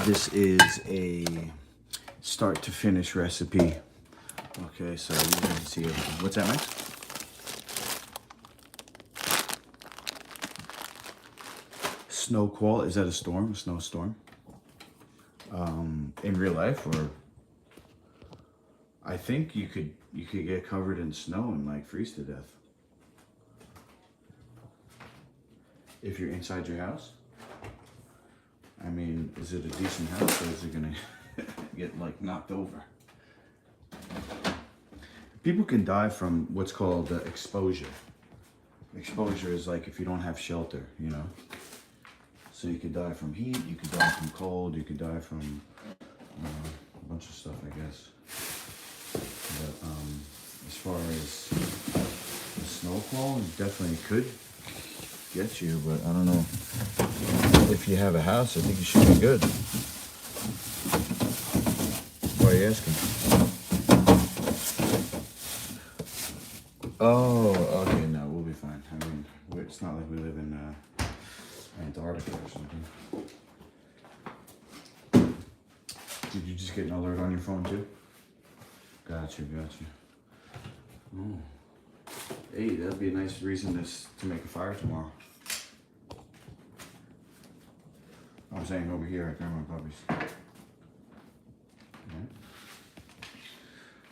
This is a start to finish recipe. Okay, so you can see everything. What's that, Max? Snow qual, is that a storm? A snowstorm? In real life, or I think you could get covered in snow and like freeze to death. If you're inside your house. I mean, is it a decent house or is it gonna get like knocked over? People can die from what's called exposure. Exposure is like if you don't have shelter, you know? So you could die from heat, you could die from cold, you could die from a bunch of stuff, I guess. But as far as the snowfall, it definitely could get you, but I don't know. If you have a house, I think you should be good. Why are you asking? Oh, okay, no, we'll be fine. I mean, it's not like we live in Antarctica or something. Did you just get an alert on your phone too? Gotcha. Oh. Hey, that'd be a nice reason to make a fire tomorrow. I'm saying over here at Grandma and Puppy's.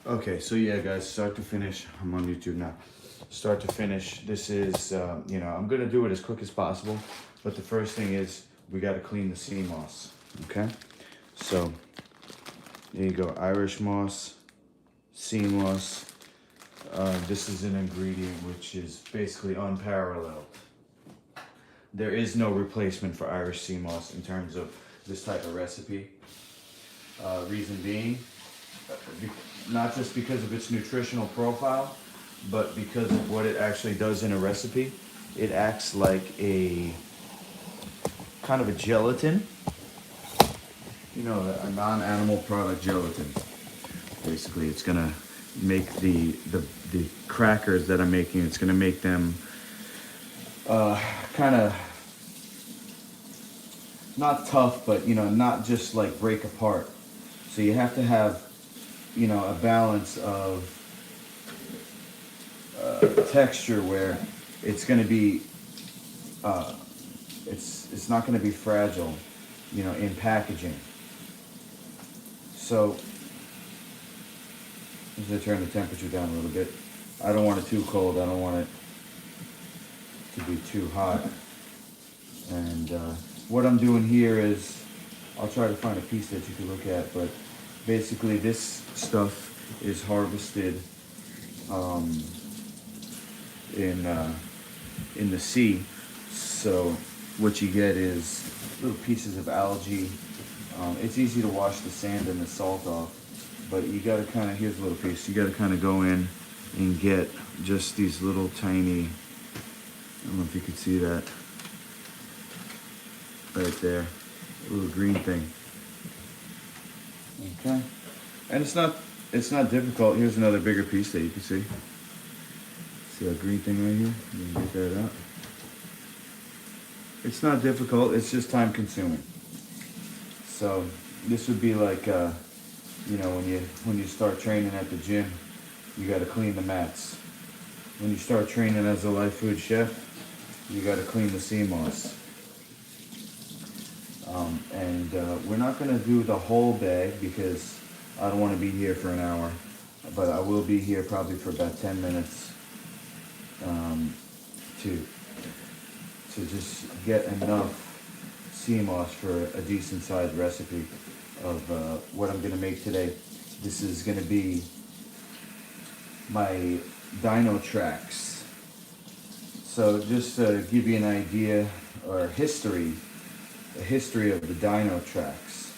Okay, so yeah, guys, start to finish. I'm on YouTube now. Start to finish. This is, you know, I'm gonna do it as quick as possible. But the first thing is we got to clean the Cmos. Okay, so there you go. Irish moss, Cmos. This is an ingredient which is basically unparalleled. There is no replacement for Irish Cmos in terms of this type of recipe. Reason being, not just because of its nutritional profile, but because of what it actually does in a recipe. It acts like a kind of a gelatin. You know, a non-animal product gelatin. Basically, it's gonna make the crackers that I'm making, it's gonna make them kind of not tough, but you know, not just like break apart. So you have to have, you know, a balance of texture where it's going to be it's not going to be fragile, you know, in packaging. So as I turn the temperature down a little bit, I don't want it too cold, I don't want it to be too hot. And what I'm doing here is, I'll try to find a piece that you can look at, but basically this stuff is harvested in the sea. So what you get is little pieces of algae. It's easy to wash the sand and the salt off, but you gotta kind of, here's a little piece, you gotta kind of go in and get just these little tiny, I don't know if you could see that right there, a little green thing. Okay, and it's not difficult. Here's another bigger piece that you can see. See that green thing right here? You can get that out. It's not difficult. It's just time consuming. So this would be like, you know, when you start training at the gym, you got to clean the mats. When you start training as a Lifefood chef, you got to clean the Cmos. And we're not going to do the whole bag because I don't want to be here for an hour, but I will be here probably for about 10 minutes to just get enough Cmos for a decent sized recipe of what I'm going to make today. This is going to be my Dino Trax. So just to give you an idea or history, the history of the Dino Trax.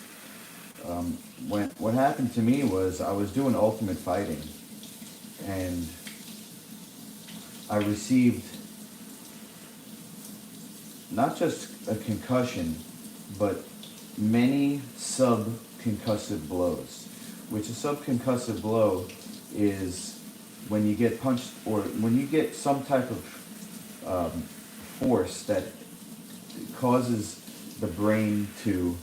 What happened to me was I was doing ultimate fighting and I received not just a concussion, but many subconcussive blows, which a subconcussive blow is when you get punched or when you get some type of force that causes the brain to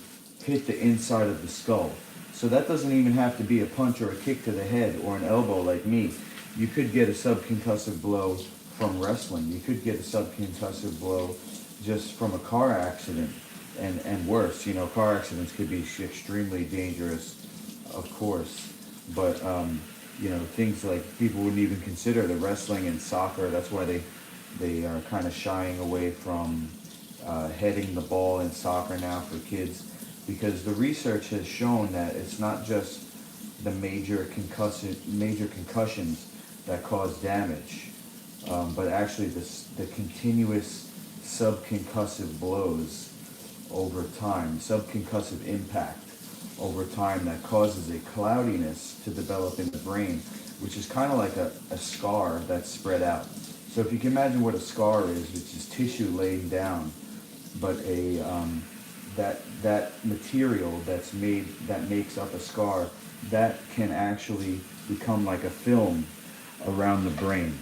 hit the inside of the skull. So that doesn't even have to be a punch or a kick to the head or an elbow like me. You could get a subconcussive blow from wrestling. You could get a subconcussive blow just from a car accident, and worse. You know, car accidents could be extremely dangerous, of course. But, you know, things like people wouldn't even consider the wrestling and soccer. That's why they are kind of shying away from heading the ball in soccer now for kids, because the research has shown that it's not just the major concussions that cause damage, but actually the continuous subconcussive blows over time, subconcussive impact over time, that causes a cloudiness to develop in the brain, which is kind of like a scar that's spread out. So if you can imagine what a scar is, which is tissue laying down, but that material that makes up a scar, that can actually become like a film around the brain.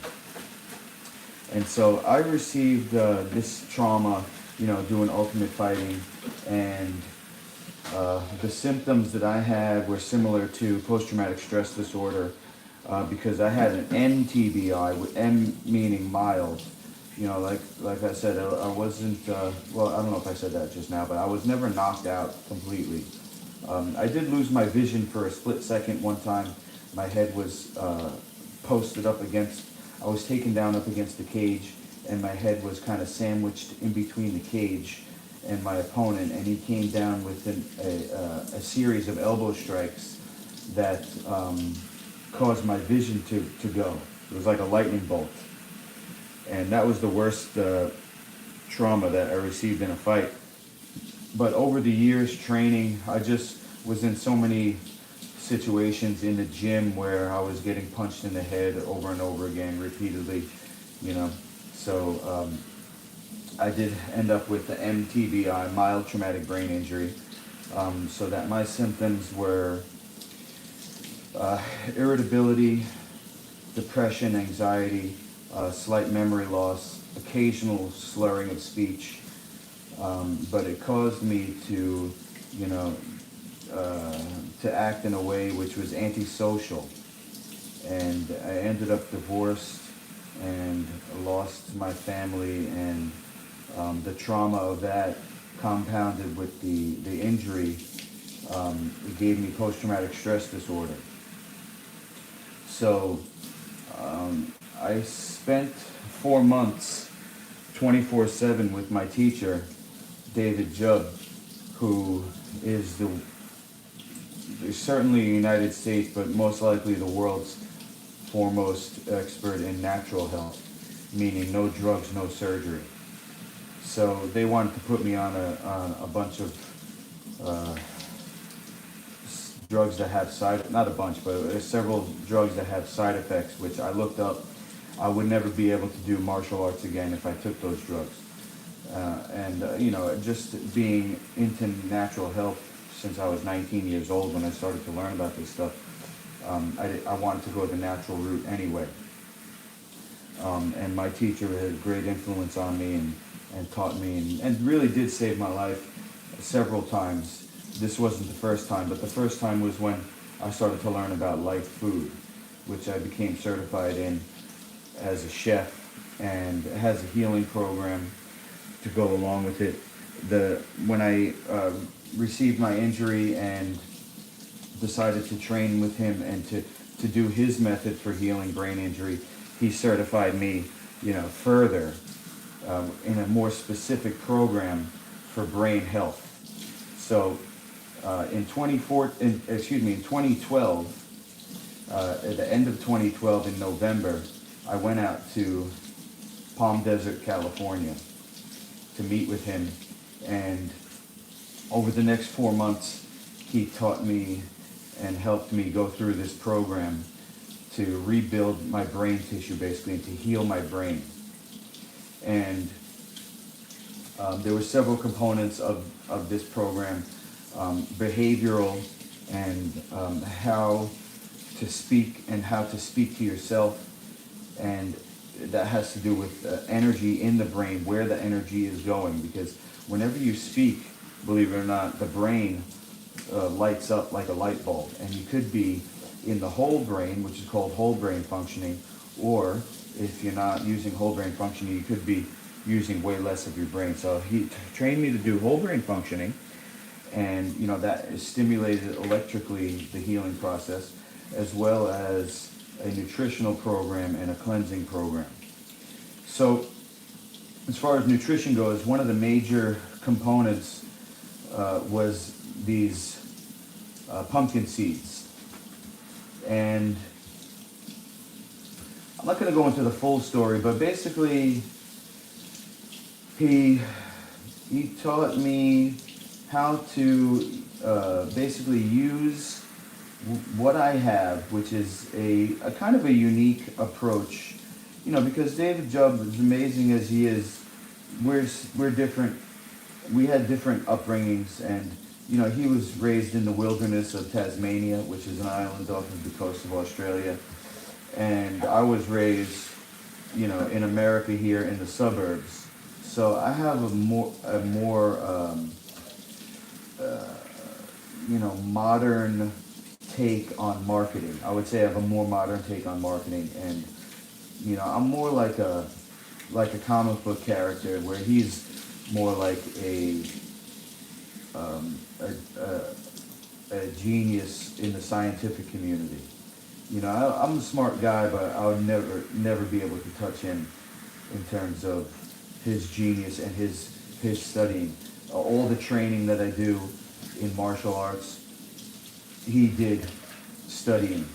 And so I received this trauma, you know, doing ultimate fighting, and the symptoms that I had were similar to post-traumatic stress disorder, because I had an MTBI, with M meaning mild. You know, like I said, I wasn't, well, I don't know if I said that just now, but I was never knocked out completely. I did lose my vision for a split second one time. My head was posted up against, I was taken down up against the cage, and my head was kind of sandwiched in between the cage and my opponent, and he came down with a series of elbow strikes that caused my vision to go. It was like a lightning bolt. And that was the worst trauma that I received in a fight. But over the years training, I just was in so many situations in the gym where I was getting punched in the head over and over again, repeatedly, you know. So I did end up with the MTBI, mild traumatic brain injury, so that my symptoms were irritability, depression, anxiety, slight memory loss, occasional slurring of speech, but it caused me to, you know, to act in a way which was antisocial, and I ended up divorced and lost my family, and the trauma of that compounded with the injury, it gave me post-traumatic stress disorder. So I spent 4 months 24/7 with my teacher, David Jubb, who is certainly the United States, but most likely the world's foremost expert in natural health, meaning no drugs, no surgery. So they wanted to put me on a bunch of drugs that have not a bunch, but several drugs that have side effects, which I looked up. I would never be able to do martial arts again if I took those drugs. You know, just being into natural health since I was 19 years old when I started to learn about this stuff, I wanted to go the natural route anyway. And my teacher had a great influence on me and taught me and really did save my life several times. This wasn't the first time, but the first time was when I started to learn about Lifefood, which I became certified in as a chef, and it has a healing program to go along with it. When I received my injury and decided to train with him and to do his method for healing brain injury, he certified me, you know, further in a more specific program for brain health. So in 2012, at the end of 2012 in November, I went out to Palm Desert, California to meet with him, and over the next 4 months, he taught me and helped me go through this program to rebuild my brain tissue, basically, and to heal my brain. And there were several components of this program, behavioral and how to speak to yourself, and that has to do with energy in the brain, where the energy is going, because whenever you speak, believe it or not, the brain lights up like a light bulb. And you could be in the whole brain, which is called whole brain functioning, or if you're not using whole brain functioning, you could be using way less of your brain. So he trained me to do whole brain functioning, and you know that stimulated electrically the healing process, as well as a nutritional program and a cleansing program. So as far as nutrition goes, one of the major components was these pumpkin seeds. And I'm not going to go into the full story, but basically he taught me how to basically use what I have, which is a kind of a unique approach, you know, because David Jubb, as amazing as he is, we're different. We had different upbringings, and you know, he was raised in the wilderness of Tasmania, which is an island off of the coast of Australia, and I was raised, you know, in America here in the suburbs. So I have a more you know, modern take on marketing. I would say I have a more modern take on marketing, and you know, I'm more like a comic book character, where he's more like a genius in the scientific community. You know, I'm a smart guy, but I would never be able to touch him in terms of his genius and his studying. All the training that I do in martial arts, he did studying.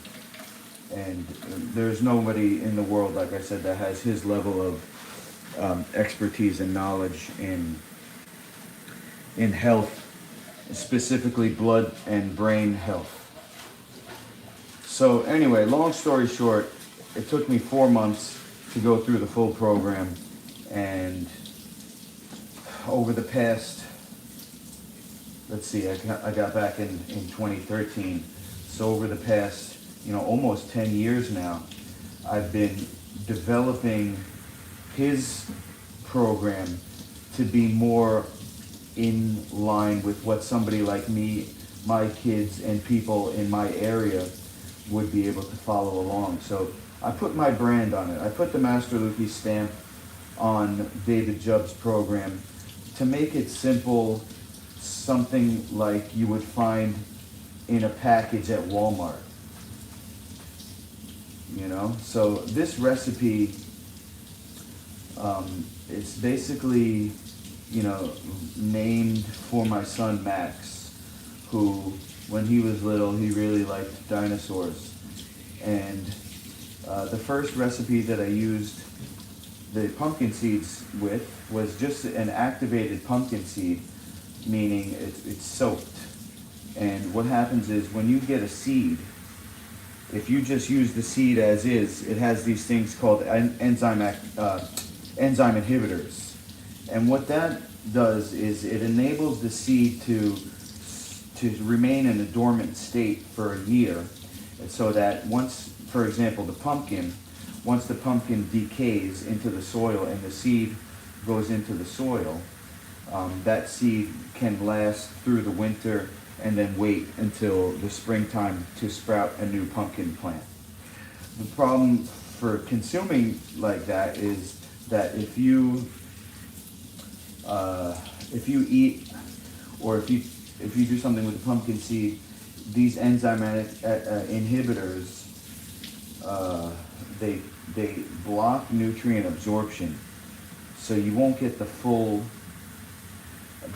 And there's nobody in the world, like I said, that has his level of expertise and knowledge in health, specifically blood and brain health. So anyway, long story short, it took me 4 months to go through the full program, and over the past, let's see, I got back in 2013, so over the past, you know, almost 10 years now, I've been developing his program to be more in line with what somebody like me, my kids, and people in my area would be able to follow along. So I put my brand on it. I put the Master Luke stamp on David Jubb's program to make it simple, something like you would find in a package at Walmart. You know, so this recipe, it's basically, you know, named for my son Max, who, when he was little, he really liked dinosaurs. And the first recipe that I used the pumpkin seeds with was just an activated pumpkin seed, meaning it's soaked. And what happens is, when you get a seed, if you just use the seed as is, it has these things called enzyme inhibitors. And what that does is it enables the seed to remain in a dormant state for a year, and so that once, for example, once the pumpkin decays into the soil and the seed goes into the soil, that seed can last through the winter and then wait until the springtime to sprout a new pumpkin plant. The problem for consuming like that is that if you eat, or if you do something with the pumpkin seed, these enzyme inhibitors, they block nutrient absorption, so you won't get the full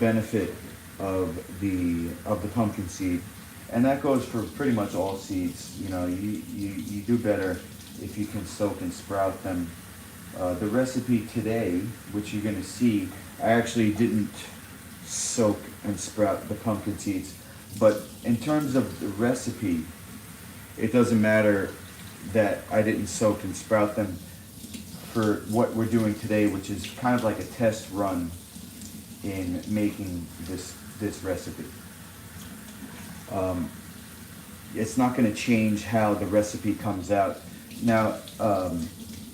benefit of the pumpkin seed. And that goes for pretty much all seeds. You know, you do better if you can soak and sprout them. The recipe today, which you're going to see, I actually didn't soak and sprout the pumpkin seeds. But in terms of the recipe, it doesn't matter that I didn't soak and sprout them for what we're doing today, which is kind of like a test run in making this recipe. It's not going to change how the recipe comes out. Now,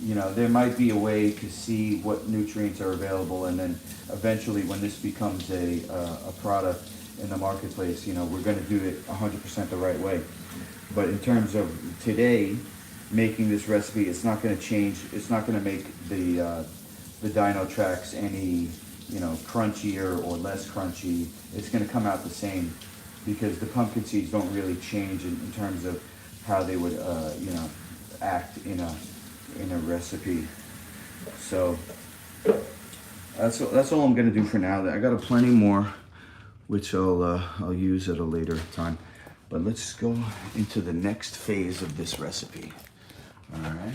you know, there might be a way to see what nutrients are available, and then eventually when this becomes a product in the marketplace, you know, we're going to do it 100% the right way. But in terms of today, making this recipe, it's not going to change. It's not going to make the Dino Trax any, you know, crunchier or less crunchy. It's going to come out the same, because the pumpkin seeds don't really change in terms of how they would, you know, act in a recipe. So that's all I'm going to do for now. I got a plenty more, which I'll use at a later time. But let's go into the next phase of this recipe. All right.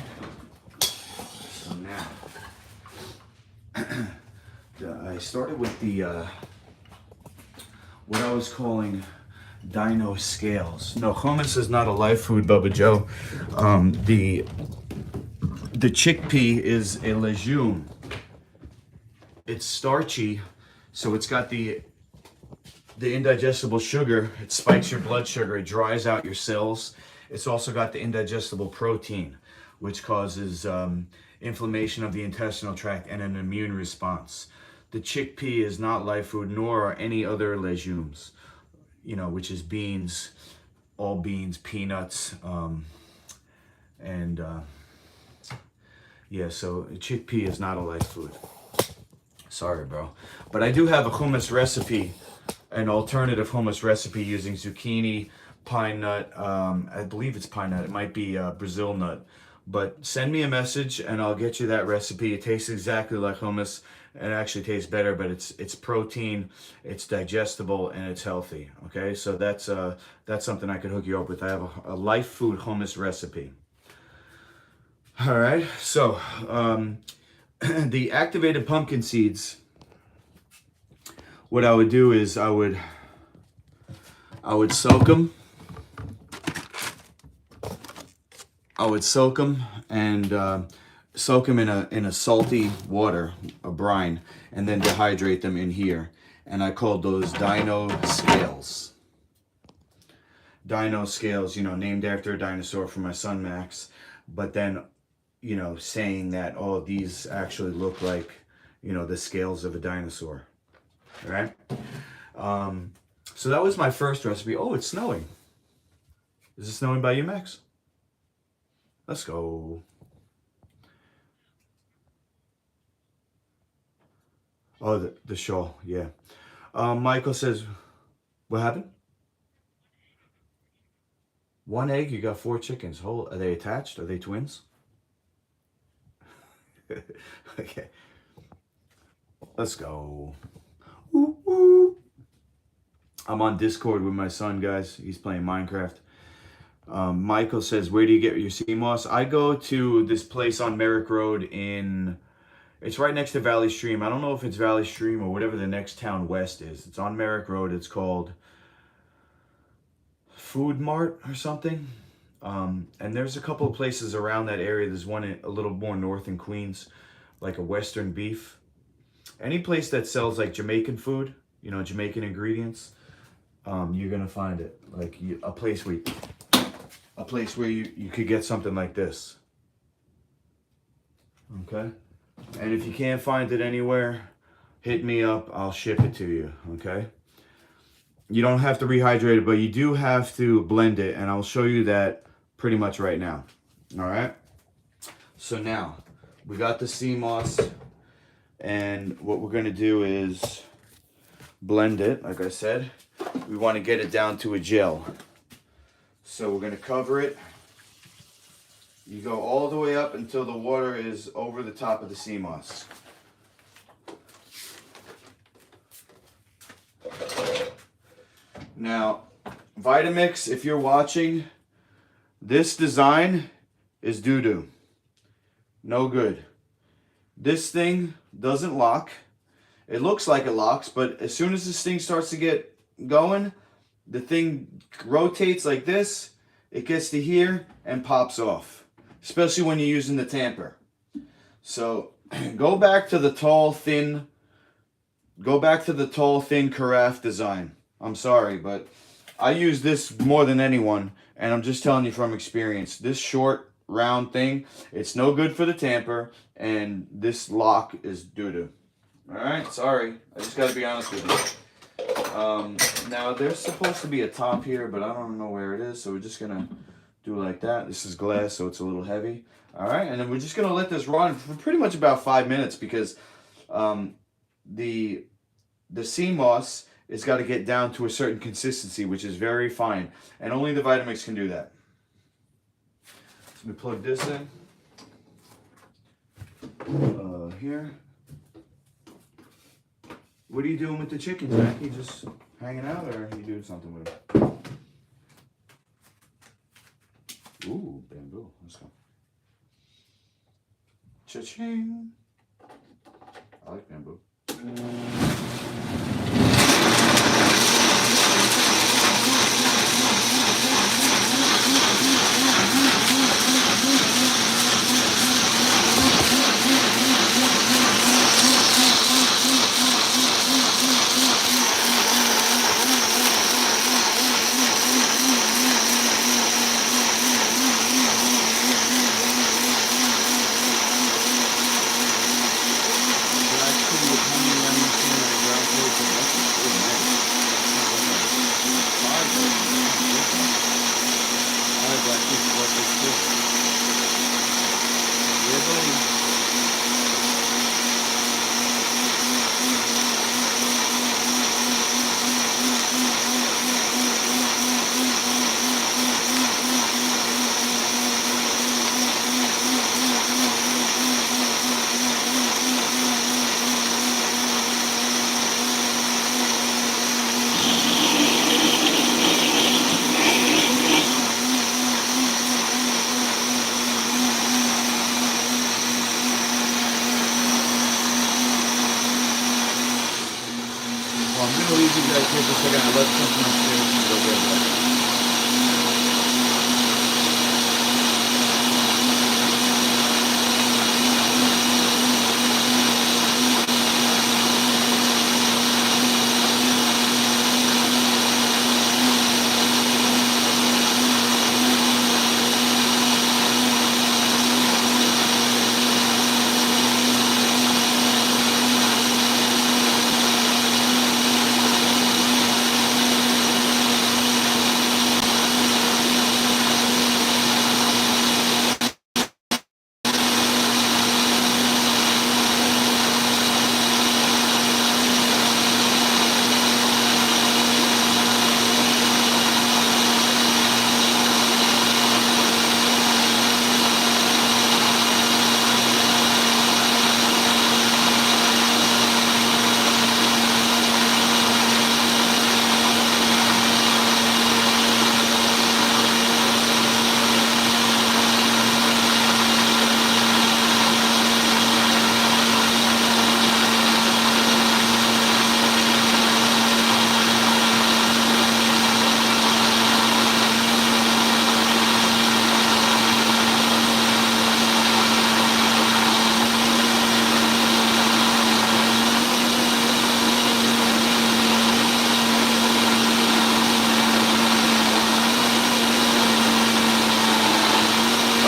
So now, I started with the what I was calling Dino scales. No, hummus is not a life food, Bubba Joe. The chickpea is a legume. It's starchy, so it's got the indigestible sugar. It spikes your blood sugar. It dries out your cells. It's also got the indigestible protein, which causes inflammation of the intestinal tract and an immune response. The chickpea is not life food, nor are any other legumes, you know, which is beans, all beans, peanuts, yeah, so chickpea is not a life food. Sorry, bro. But I do have a hummus recipe, an alternative hummus recipe using zucchini, pine nut, I believe it's pine nut, it might be Brazil nut. But send me a message and I'll get you that recipe. It tastes exactly like hummus. It actually tastes better, but it's protein, it's digestible, and it's healthy. Okay, so that's something I could hook you up with. I have a life food hummus recipe. All right, so the activated pumpkin seeds, what I would do is I would soak them. I would soak them and soak them in a salty water, a brine, and then dehydrate them in here. And I called those Dino scales. Dino scales, you know, named after a dinosaur for my son Max. But then, you know, saying that, oh, these actually look like, you know, the scales of a dinosaur. All right? So that was my first recipe. Oh, it's snowing. Is it snowing by you, Max? Let's go. Oh, the shawl, yeah. Michael says, what happened? One egg, you got 4 chickens. Are they attached? Are they twins? Okay. Let's go. Woo, woo. I'm on Discord with my son, guys. He's playing Minecraft. Michael says, where do you get your Cmos? I go to this place on Merrick Road it's right next to Valley Stream. I don't know if it's Valley Stream or whatever the next town west is. It's on Merrick Road. It's called Food Mart or something. And there's a couple of places around that area. There's one a little more north in Queens, like a Western Beef. Any place that sells like Jamaican food, you know, Jamaican ingredients, you're gonna find it. Like a place where you could get something like this. Okay? And if you can't find it anywhere, hit me up. I'll ship it to you. Okay? You don't have to rehydrate it, but you do have to blend it, and I'll show you that pretty much right now. All right? So now, we got the Cmos, and what we're going to do is blend it, like I said. We want to get it down to a gel. So we're going to cover it. You go all the way up until the water is over the top of the Cmos. Now, Vitamix, if you're watching, this design is doo-doo. No good. This thing doesn't lock. It looks like it locks, but as soon as this thing starts to get going, the thing rotates like this, it gets to here and pops off, especially when you're using the tamper. So go back to the tall, thin carafe design. I'm sorry, but I use this more than anyone, and I'm just telling you from experience. This short round thing. It's no good for the tamper, and this lock is doo-doo. Alright, sorry. I just gotta be honest with you. Now there's supposed to be a top here, but I don't know where it is, so we're just gonna do like that. This is glass, so it's a little heavy. Alright, and then we're just gonna let this run for pretty much about 5 minutes because the Cmos is got to get down to a certain consistency, which is very fine, and only the Vitamix can do that. So we plug this in here. What are you doing with the chicken, Jack? You just hanging out, or are you doing something with it? Ooh, bamboo. Let's go. Cha-ching. I like bamboo.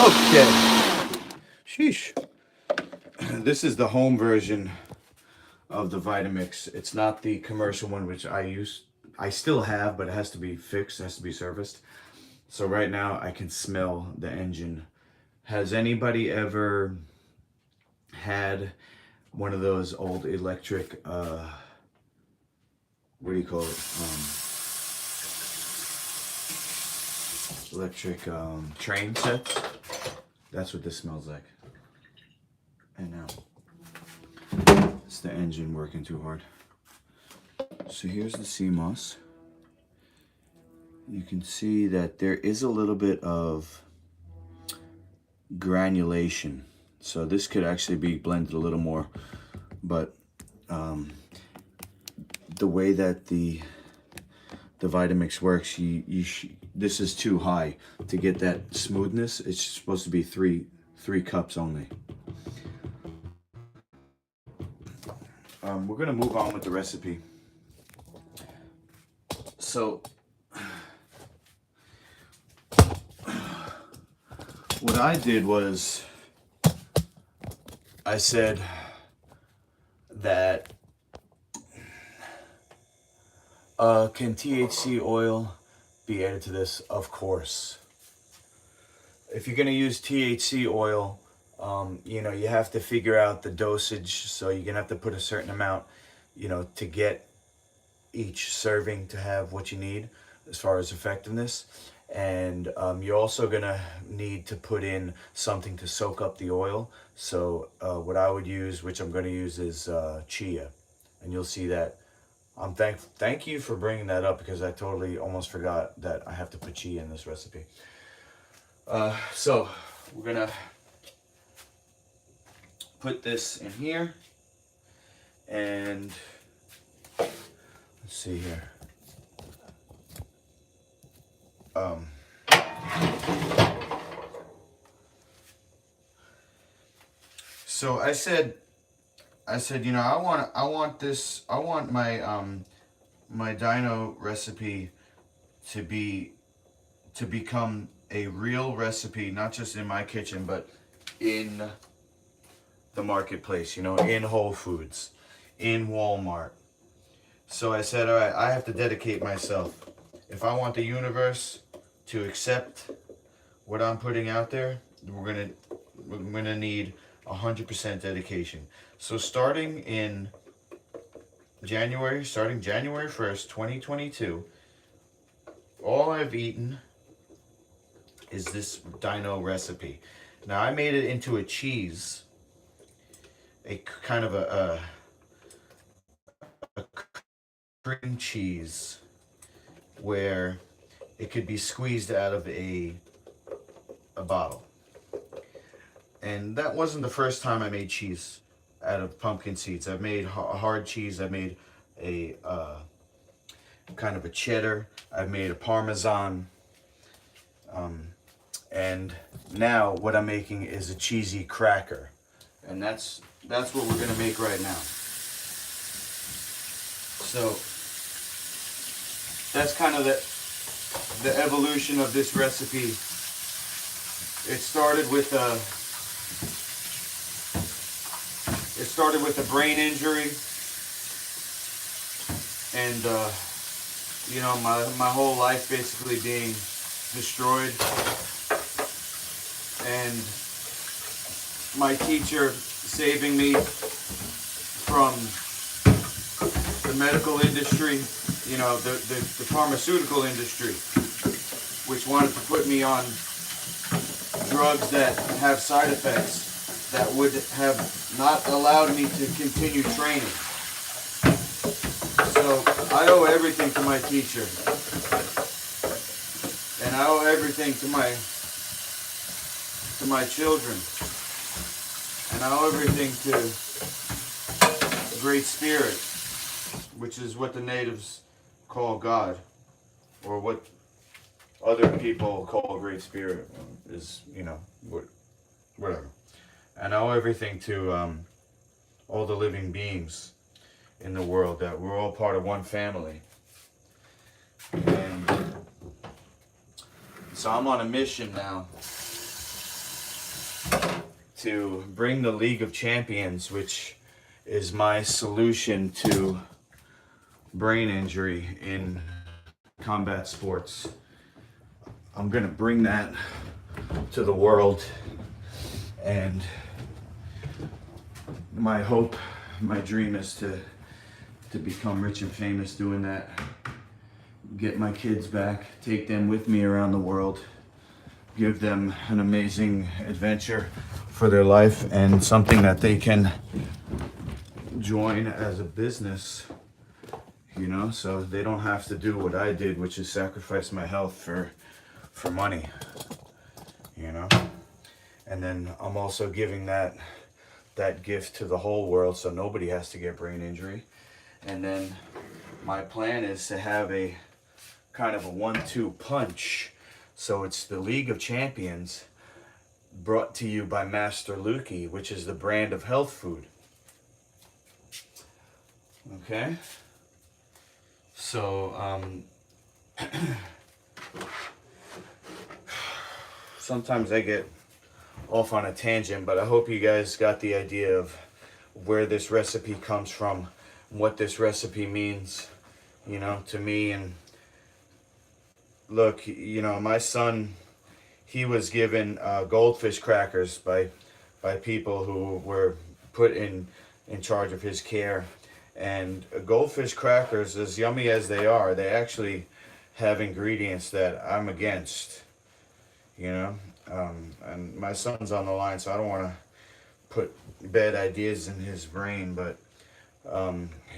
Okay. Sheesh. This is the home version of the Vitamix. It's not the commercial one, which I still have, but it has to be fixed, it has to be serviced. So right now I can smell the engine. Has anybody ever had one of those old electric, what do you call it? Electric train sets? That's what this smells like. And now, it's the engine working too hard. So here's the Cmos. You can see that there is a little bit of granulation. So this could actually be blended a little more, but the way that the Vitamix works, this is too high to get that smoothness. It's supposed to be three cups only. We're gonna move on with the recipe. So what I did was I said that can THC oil be added to this? Of course. If you're gonna use THC oil, you know, you have to figure out the dosage. So you're gonna have to put a certain amount, you know, to get each serving to have what you need as far as effectiveness. And you're also gonna need to put in something to soak up the oil. So what I would use, which I'm gonna use, is Chia, and you'll see that. Thank you for bringing that up, because I totally almost forgot that I have to put Chia in this recipe. So we're gonna put this in here, and let's see here. So I said, you know, I want my Dino recipe to become a real recipe, not just in my kitchen, but in the marketplace, you know, in Whole Foods, in Walmart. So I said, all right, I have to dedicate myself. If I want the universe to accept what I'm putting out there, we're gonna need 100% dedication. So starting January 1st, 2022, all I've eaten is this Dino recipe. Now I made it into a cheese, a kind of a cream cheese, where it could be squeezed out of a bottle. And that wasn't the first time I made cheese out of pumpkin seeds. I've made hard cheese. I made a kind of a cheddar. I've made a Parmesan. And now what I'm making is a cheesy cracker. And that's what we're gonna make right now. So that's kind of the evolution of this recipe. It started with a brain injury, and you know, my whole life basically being destroyed, and my teacher saving me from the medical industry, you know, the pharmaceutical industry, which wanted to put me on drugs that have side effects that would have not allowed me to continue training. So I owe everything to my teacher, and I owe everything to my children, and I owe everything to the Great Spirit, which is what the natives call God, or what other people call Great Spirit, is, you know, whatever. And I owe everything to all the living beings in the world, that we're all part of one family. And so I'm on a mission now to bring the League of Champions, which is my solution to brain injury in combat sports. I'm gonna bring that to the world, and my hope, my dream is to become rich and famous doing that, get my kids back, take them with me around the world, give them an amazing adventure for their life, and something that they can join as a business, you know, so they don't have to do what I did, which is sacrifice my health for money, you know. And then I'm also giving that gift to the whole world, so nobody has to get brain injury. And then my plan is to have a kind of a 1-2 punch. So it's the League of Champions, brought to you by Master Lukey, which is the brand of health food. Okay? So, sometimes I get off on a tangent, but I hope you guys got the idea of where this recipe comes from, what this recipe means, you know, to me. And look, you know, my son, he was given goldfish crackers by people who were put in charge of his care. And goldfish crackers, as yummy as they are, they actually have ingredients that I'm against, you know. And my son's on the line, so I don't want to put bad ideas in his brain, but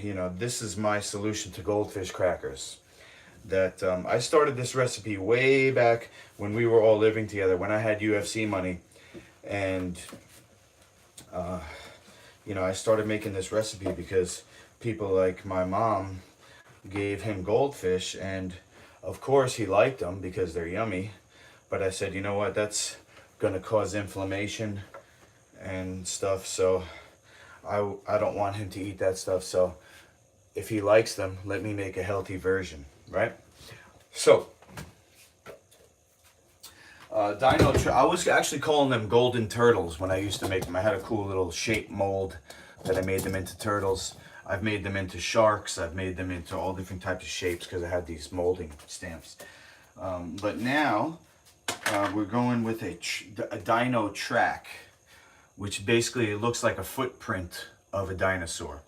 you know, this is my solution to goldfish crackers. That I started this recipe way back when we were all living together, when I had UFC money, and you know, I started making this recipe because people like my mom gave him goldfish, and of course he liked them because they're yummy. But I said, you know what, that's gonna cause inflammation and stuff, so I don't want him to eat that stuff. So if he likes them, let me make a healthy version, right? So I was actually calling them golden turtles when I used to make them. I had a cool little shape mold that I made them into turtles. I've made them into sharks. I've made them into all different types of shapes because I had these molding stamps. But now we're going with a Dino Trax, which basically looks like a footprint of a dinosaur.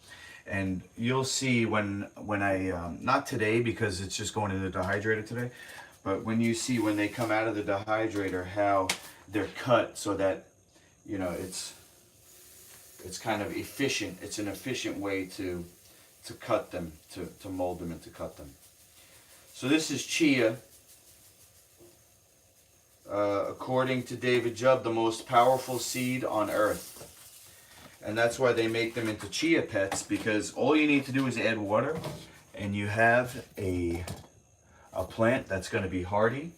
And you'll see when I, not today because it's just going in the dehydrator today, but when you see when they come out of the dehydrator, how they're cut so that, you know, it's kind of efficient. It's an efficient way to cut them, to mold them and to cut them. So this is Chia. According to David Jubb, the most powerful seed on earth. And that's why they make them into chia pets, because all you need to do is add water and you have a plant that's going to be hardy.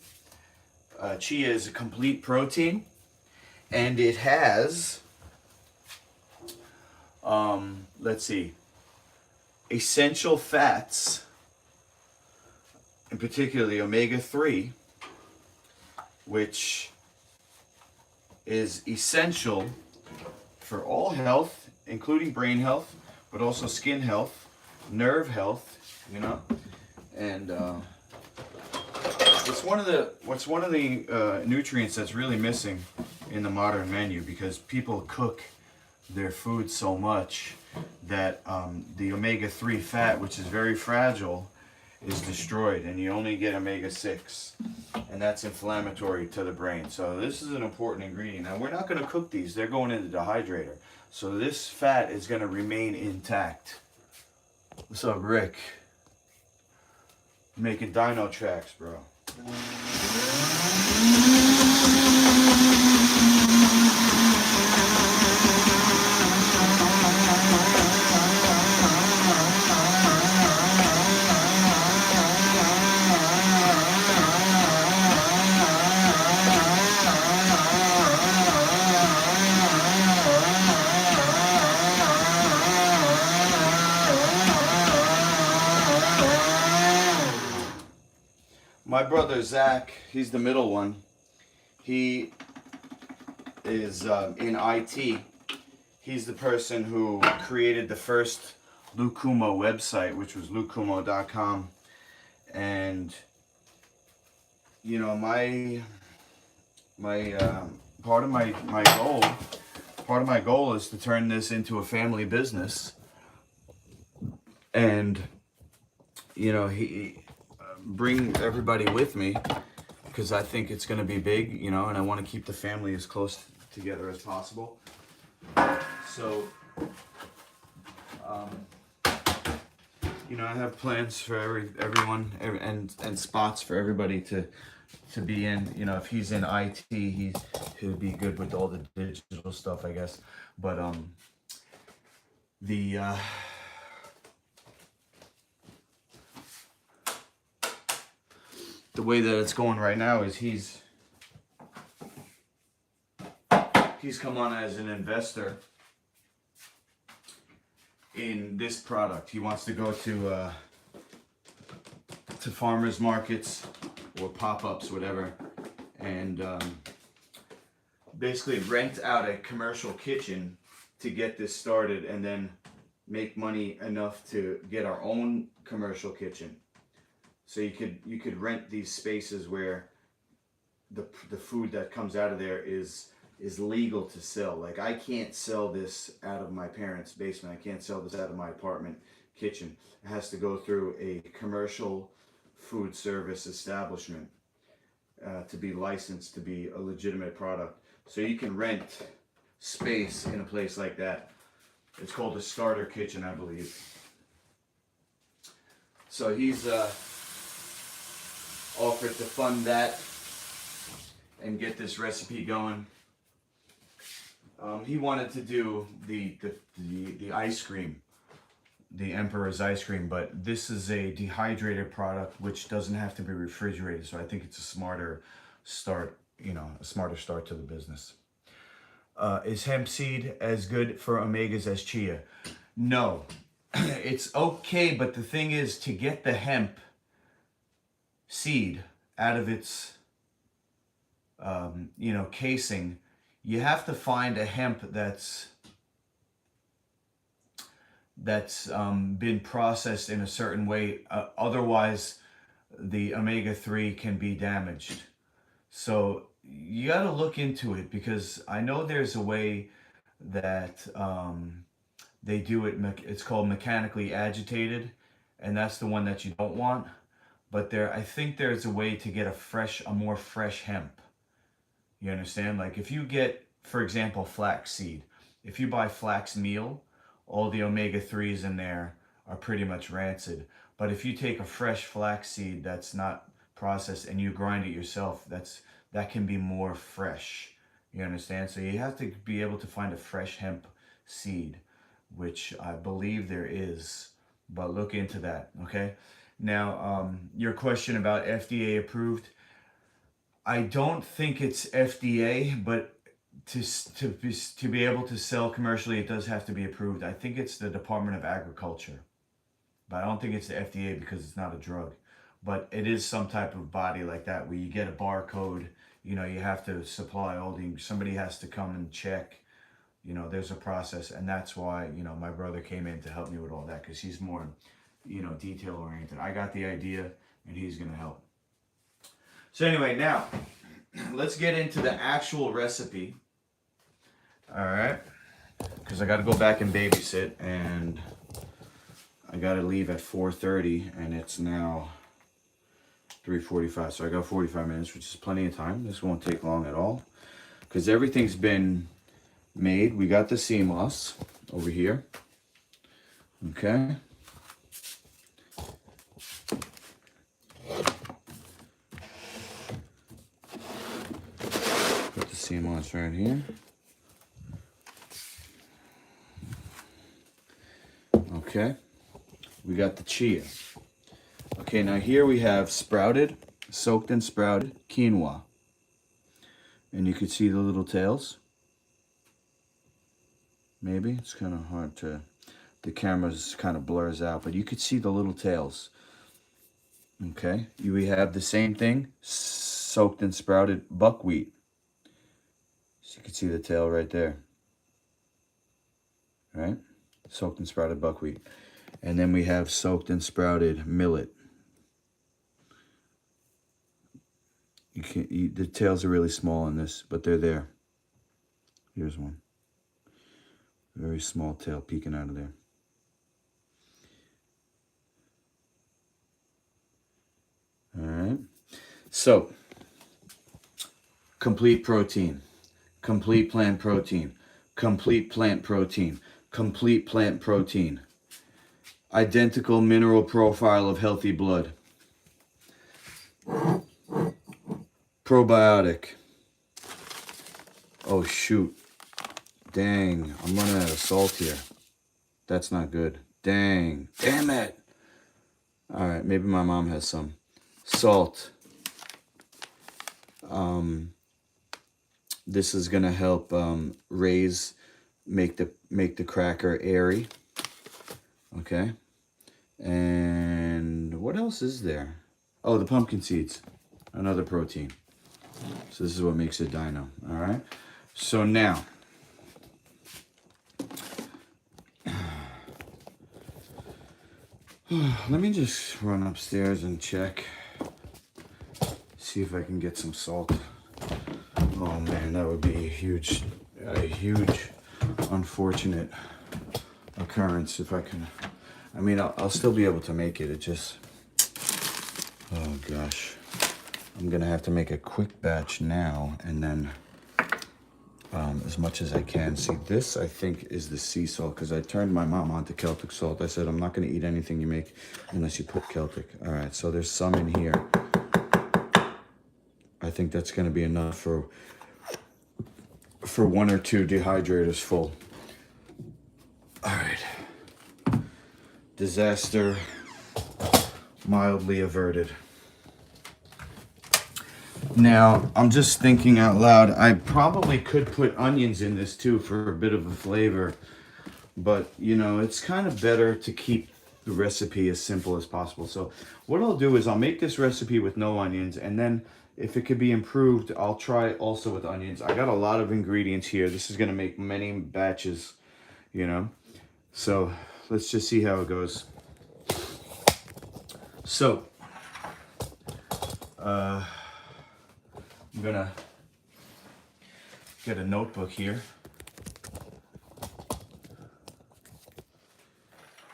Chia is a complete protein, and it has, let's see, essential fats, and particularly omega-3, which is essential for all health, including brain health, but also skin health, nerve health, you know. And it's one of the nutrients that's really missing in the modern menu, because people cook their food so much that the omega-3 fat, which is very fragile, is destroyed, and you only get omega-6, and that's inflammatory to the brain. So this is an important ingredient. Now we're not going to cook these, they're going in the dehydrator, so this fat is going to remain intact. What's up, Rick? Making Dino Trax, bro. My brother Zach, he's the middle one. He is in IT. He's the person who created the first Luke Cummo website, which was lukecummo.com. And you know, part of my goal is to turn this into a family business. And you know, bring everybody with me, because I think it's going to be big, you know, and I want to keep the family as close together as possible. So, you know, I have plans for everyone and spots for everybody to be in. You know, if he's in IT, he'll be good with all the digital stuff, I guess. But the way that it's going right now is he's come on as an investor in this product. He wants to go to farmers markets or pop-ups, whatever, and basically rent out a commercial kitchen to get this started, and then make money enough to get our own commercial kitchen. So you could rent these spaces where the food that comes out of there is legal to sell. Like, I can't sell this out of my parents' basement. I can't sell this out of my apartment kitchen. It has to go through a commercial food service establishment to be licensed to be a legitimate product. So you can rent space in a place like that. It's called a starter kitchen, I believe. So he's offered to fund that and get this recipe going. He wanted to do the ice cream, the Emperor's ice cream, but this is a dehydrator product which doesn't have to be refrigerated. So I think it's a smarter start, a smarter start to the business. Is hemp seed as good for omegas as chia? No, it's okay, but the thing is, to get the hemp seed out of its casing, you have to find a hemp that's been processed in a certain way. Otherwise, the omega-3 can be damaged. So you got to look into it, because I know there's a way that they do it. It's called mechanically agitated, and that's the one that you don't want. But I think there's a way to get a more fresh hemp. You understand? Like, if you get, for example, flax seed, if you buy flax meal, all the omega-3s in there are pretty much rancid. But if you take a fresh flax seed that's not processed and you grind it yourself, that can be more fresh. You understand? So you have to be able to find a fresh hemp seed, which I believe there is, but look into that, okay? Now, your question about FDA approved, I don't think it's FDA, but to be able to sell commercially, it does have to be approved. I think it's the Department of Agriculture, but I don't think it's the FDA because it's not a drug. But it is some type of body like that where you get a barcode. You have to supply somebody has to come and check. There's a process, and that's why my brother came in to help me with all that, because he's more detail oriented. I got the idea, and he's gonna help. So anyway, now let's get into the actual recipe. All right, because I got to go back and babysit, and I got to leave at 4:30, and it's now 3:45. So I got 45 minutes, which is plenty of time. This won't take long at all, because everything's been made. We got the Cmos over here. Okay. Put the Cmos right here. Okay. We got the Chia. Okay, now here we have soaked and sprouted quinoa. And you can see the little tails. Maybe it's kind of hard to, the camera's kind of blurs out, but you could see the little tails. Okay, we have the same thing, soaked and sprouted buckwheat. So you can see the tail right there. Right? Soaked and sprouted buckwheat. And then we have soaked and sprouted millet. The tails are really small on this, but they're there. Here's one. Very small tail peeking out of there. All right. So, complete protein, complete plant protein, complete plant protein, complete plant protein, identical mineral profile of healthy blood, probiotic. Oh shoot. Dang, I'm running out of salt here. That's not good. Dang. Damn it. All right, maybe my mom has some. Salt. This is gonna help make the cracker airy. Okay. And what else is there? Oh, the pumpkin seeds. Another protein. So this is what makes it dino. All right. So now, let me just run upstairs and check. See if I can get some salt. Oh man, that would be a huge, unfortunate occurrence if I can. I mean, I'll still be able to make it. It just, oh gosh. I'm gonna have to make a quick batch now and then as much as I can. See, this I think is the sea salt because I turned my mom on to Celtic salt. I said, I'm not gonna eat anything you make unless you put Celtic. All right, so there's some in here. I think that's gonna be enough for 1 or 2 dehydrators full. All right. Disaster mildly averted. Now, I'm just thinking out loud. I probably could put onions in this too for a bit of a flavor. But, you know, it's kind of better to keep the recipe as simple as possible. So what I'll do is I'll make this recipe with no onions. And then if it could be improved, I'll try also with onions. I got a lot of ingredients here. This is going to make many batches, you know. So let's just see how it goes. So, I'm gonna get a notebook here.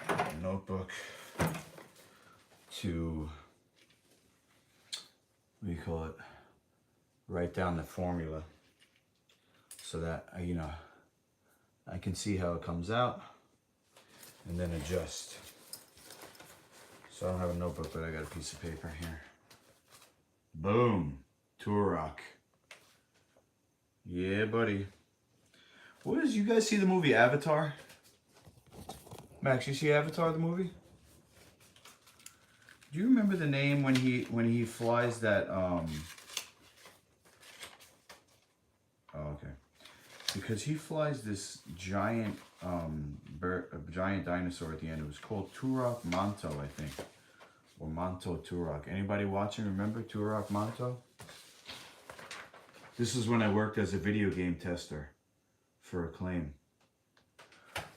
A notebook to, what do you call it? Write down the formula so that I can see how it comes out and then adjust. So I don't have a notebook, but I got a piece of paper here. Boom. Turok. Yeah, buddy. You guys see the movie Avatar? Max, you see Avatar, the movie? Do you remember the name when he flies that Oh, okay. Because he flies this giant giant dinosaur at the end. It was called Turok Manto, I think. Or Manto Turok. Anybody watching remember Turok Manto? This is when I worked as a video game tester for Acclaim.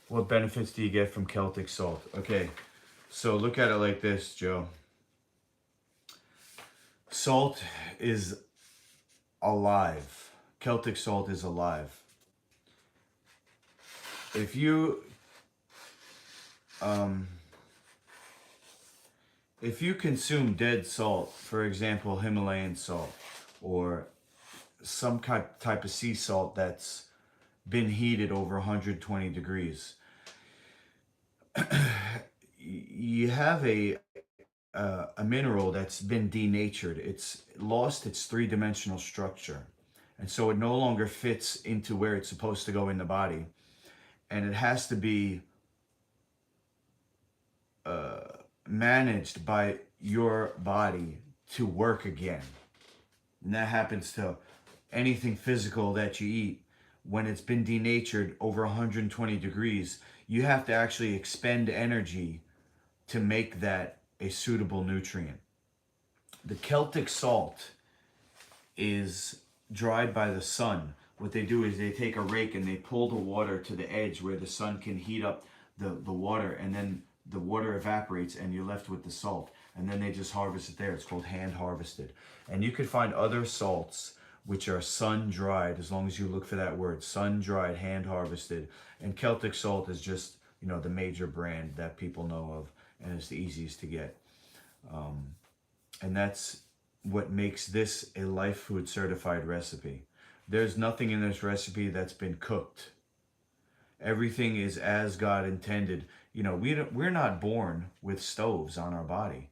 What benefits do you get from Celtic salt? Okay, so look at it like this, Joe. Salt is alive. Celtic salt is alive. If you consume dead salt, for example, Himalayan salt, or some type of sea salt that's been heated over 120 degrees, you have a mineral that's been denatured. It's lost its three-dimensional structure, and so it no longer fits into where it's supposed to go in the body, and it has to be managed by your body to work again. And that happens to anything physical that you eat. When it's been denatured over 120 degrees, you have to actually expend energy to make that a suitable nutrient. The Celtic salt is dried by the sun. What they do is they take a rake and they pull the water to the edge where the sun can heat up the water, and then the water evaporates and you're left with the salt. And then they just harvest it there. It's called hand harvested. And you could find other salts which are sun dried, as long as you look for that word, sun dried, hand harvested. And Celtic salt is just, the major brand that people know of, and it's the easiest to get. And that's what makes this a Lifefood certified recipe. There's nothing in this recipe that's been cooked. Everything is as God intended. We're not born with stoves on our body.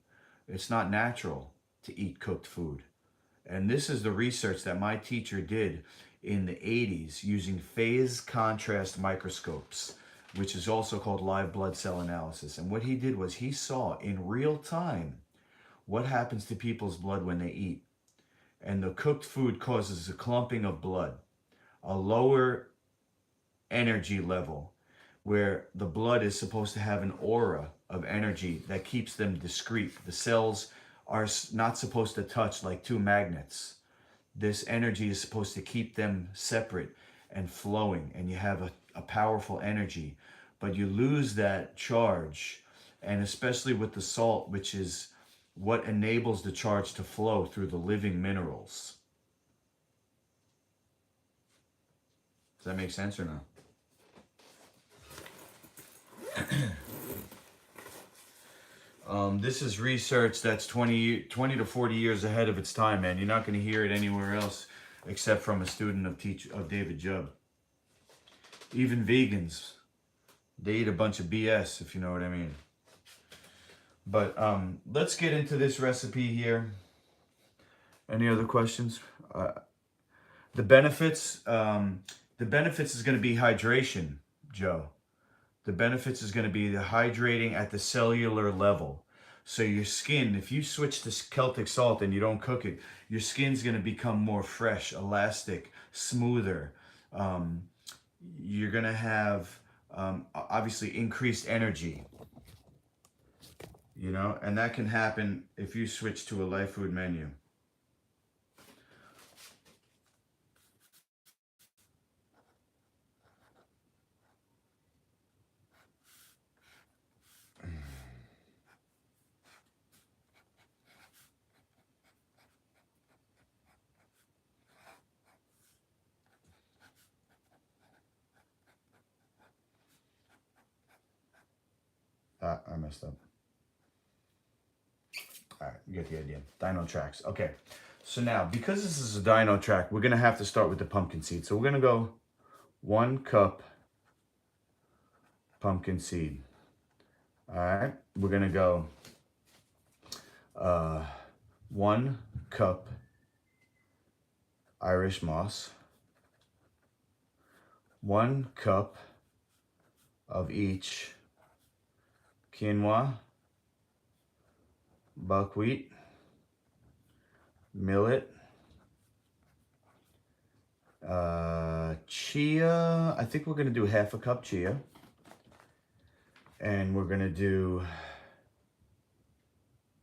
It's not natural to eat cooked food. And this is the research that my teacher did in the 80s using phase contrast microscopes, which is also called live blood cell analysis. And what he did was he saw in real time what happens to people's blood when they eat. And the cooked food causes a clumping of blood, a lower energy level, where the blood is supposed to have an aura of energy that keeps them discrete. The cells are not supposed to touch like two magnets. This energy is supposed to keep them separate. and flowing, and you have a powerful energy, but you lose that charge, and especially with the salt, which is what enables the charge to flow through the living minerals. Does that make sense or no? This is research that's 20 to 40 years ahead of its time, man. You're not going to hear it anywhere else except from a student of David Jubb. Even vegans, they eat a bunch of BS, if you know what I mean. But let's get into this recipe here. Any other questions? The benefits is going to be hydration, Joe. The benefits is going to be the hydrating at the cellular level. So your skin, if you switch to Celtic salt and you don't cook it, your skin's going to become more fresh, elastic, smoother. You're going to have, obviously, increased energy. You know, and that can happen if you switch to a Lifefood menu. I messed up. All right, you get the idea. Dino Trax. Okay, so now, because this is a Dino Track, we're going to have to start with the pumpkin seed. So we're going to go 1 cup pumpkin seed. All right, we're going to go 1 cup Irish moss, 1 cup of each quinoa, buckwheat, millet, chia. I think we're going to do 1/2 cup chia. And we're going to do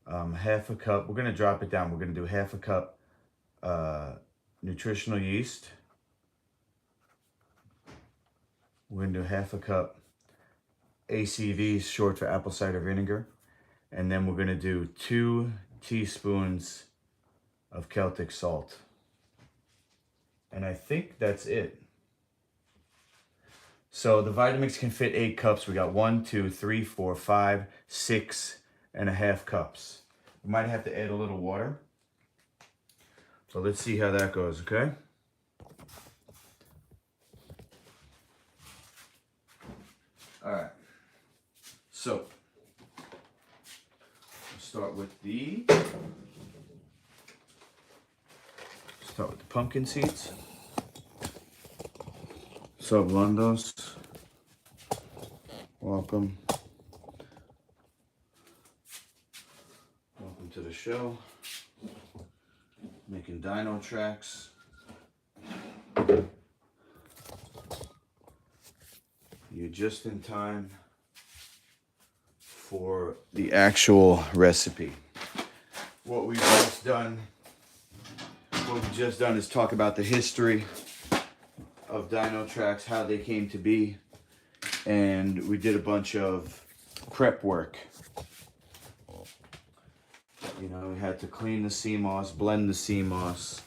1/2 cup. We're going to drop it down. We're going to do 1/2 cup nutritional yeast. We're going to do 1/2 cup ACV, short for apple cider vinegar. And then we're going to do 2 teaspoons of Celtic salt. And I think that's it. So the Vitamix can fit 8 cups. We got 1, 2, 3, 4, 5, 6.5 cups. We might have to add a little water. So let's see how that goes, okay? All right. So start with the pumpkin seeds. What's up, Londos? Welcome. Welcome to the show. Making Dino Trax. You're just in time for the actual recipe. What we've just done is talk about the history of Dino Trax, how they came to be, and we did a bunch of prep work. You know, we had to clean the Cmos, blend the Cmos.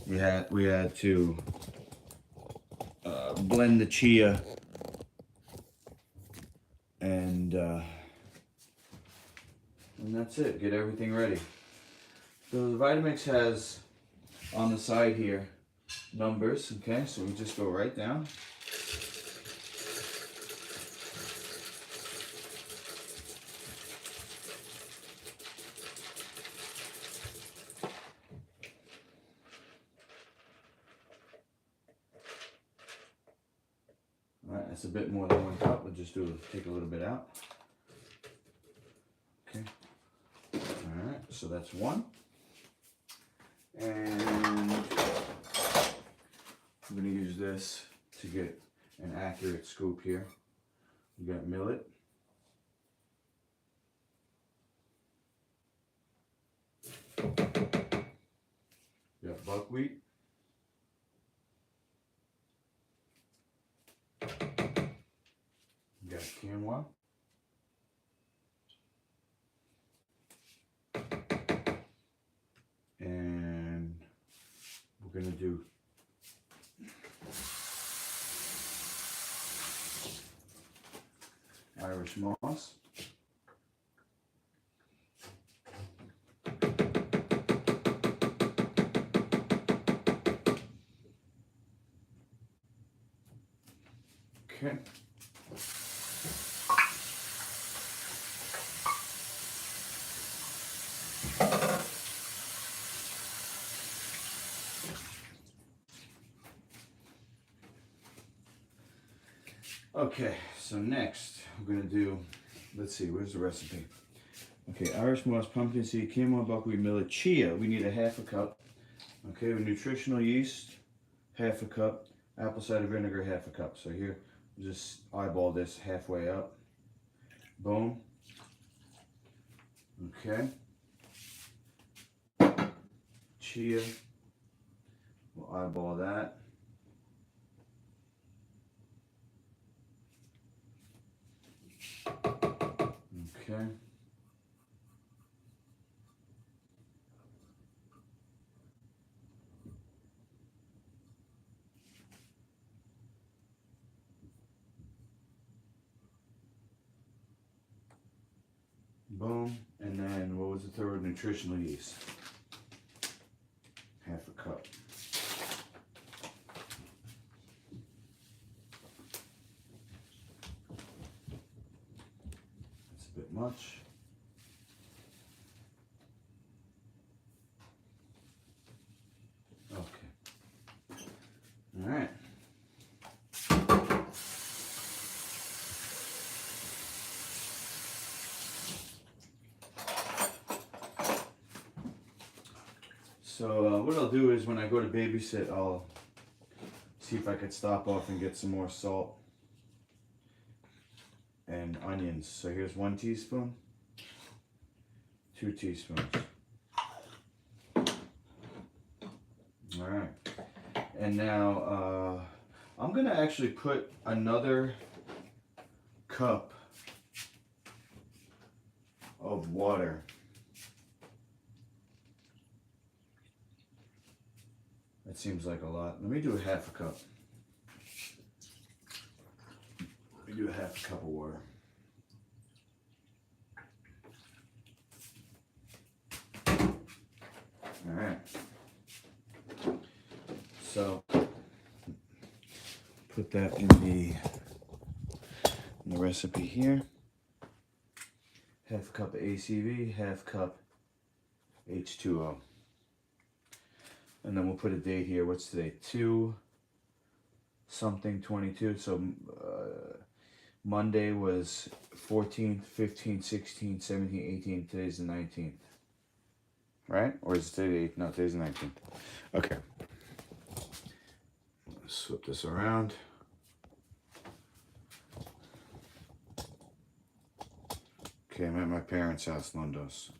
We had to blend the Chia, and that's it. Get everything ready. So the Vitamix has on the side here numbers, okay? So we just go right down. All right, that's a bit more than 1 cup. We'll just take a little bit out. Okay. All right, so that's 1. And I'm going to use this to get an accurate scoop here. You got millet. You got buckwheat. we're gonna do Irish moss. Okay. Okay, so next we're gonna do, let's see, where's the recipe? Okay, Irish moss, pumpkin seed, quinoa, buckwheat millet, chia. We need a half a cup. Okay, with nutritional yeast, half a cup. Apple cider vinegar, half a cup. So here, just eyeball this halfway up. Boom. Okay. Chia. We'll eyeball that. Okay. Boom. And then what was the third? Nutritional yeast. Half a cup. That's a bit much. Okay. All right. So what I'll do is when I go to babysit, I'll see if I could stop off and get some more salt and onions. So here's 1 teaspoon, 2 teaspoons. All right. And now I'm gonna actually put another cup of water. That seems like a lot. Let me do a half a cup. Let me do a half a cup of water. All right. So put that in the recipe here. Half a cup of ACV, half cup H2O. And then we'll put a date here. What's today? 2/something/22. So Monday was 14th, 15th, 16th, 17th, 18th. Today's the 19th. Right? Or is it today the 8th? No, today's the 19th. Okay. Let's flip this around. Okay, I'm at my parents' house, Lundos.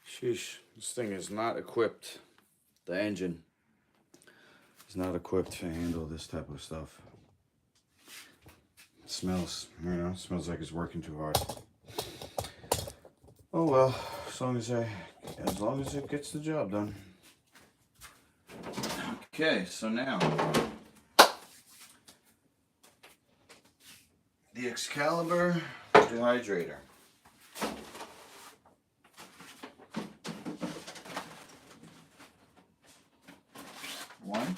Sheesh, this thing is not equipped the engine is not equipped to handle this type of stuff. It smells, you know, it smells like it's working too hard. Oh well, as long as it gets the job done. Okay, so now the Excalibur dehydrator. One.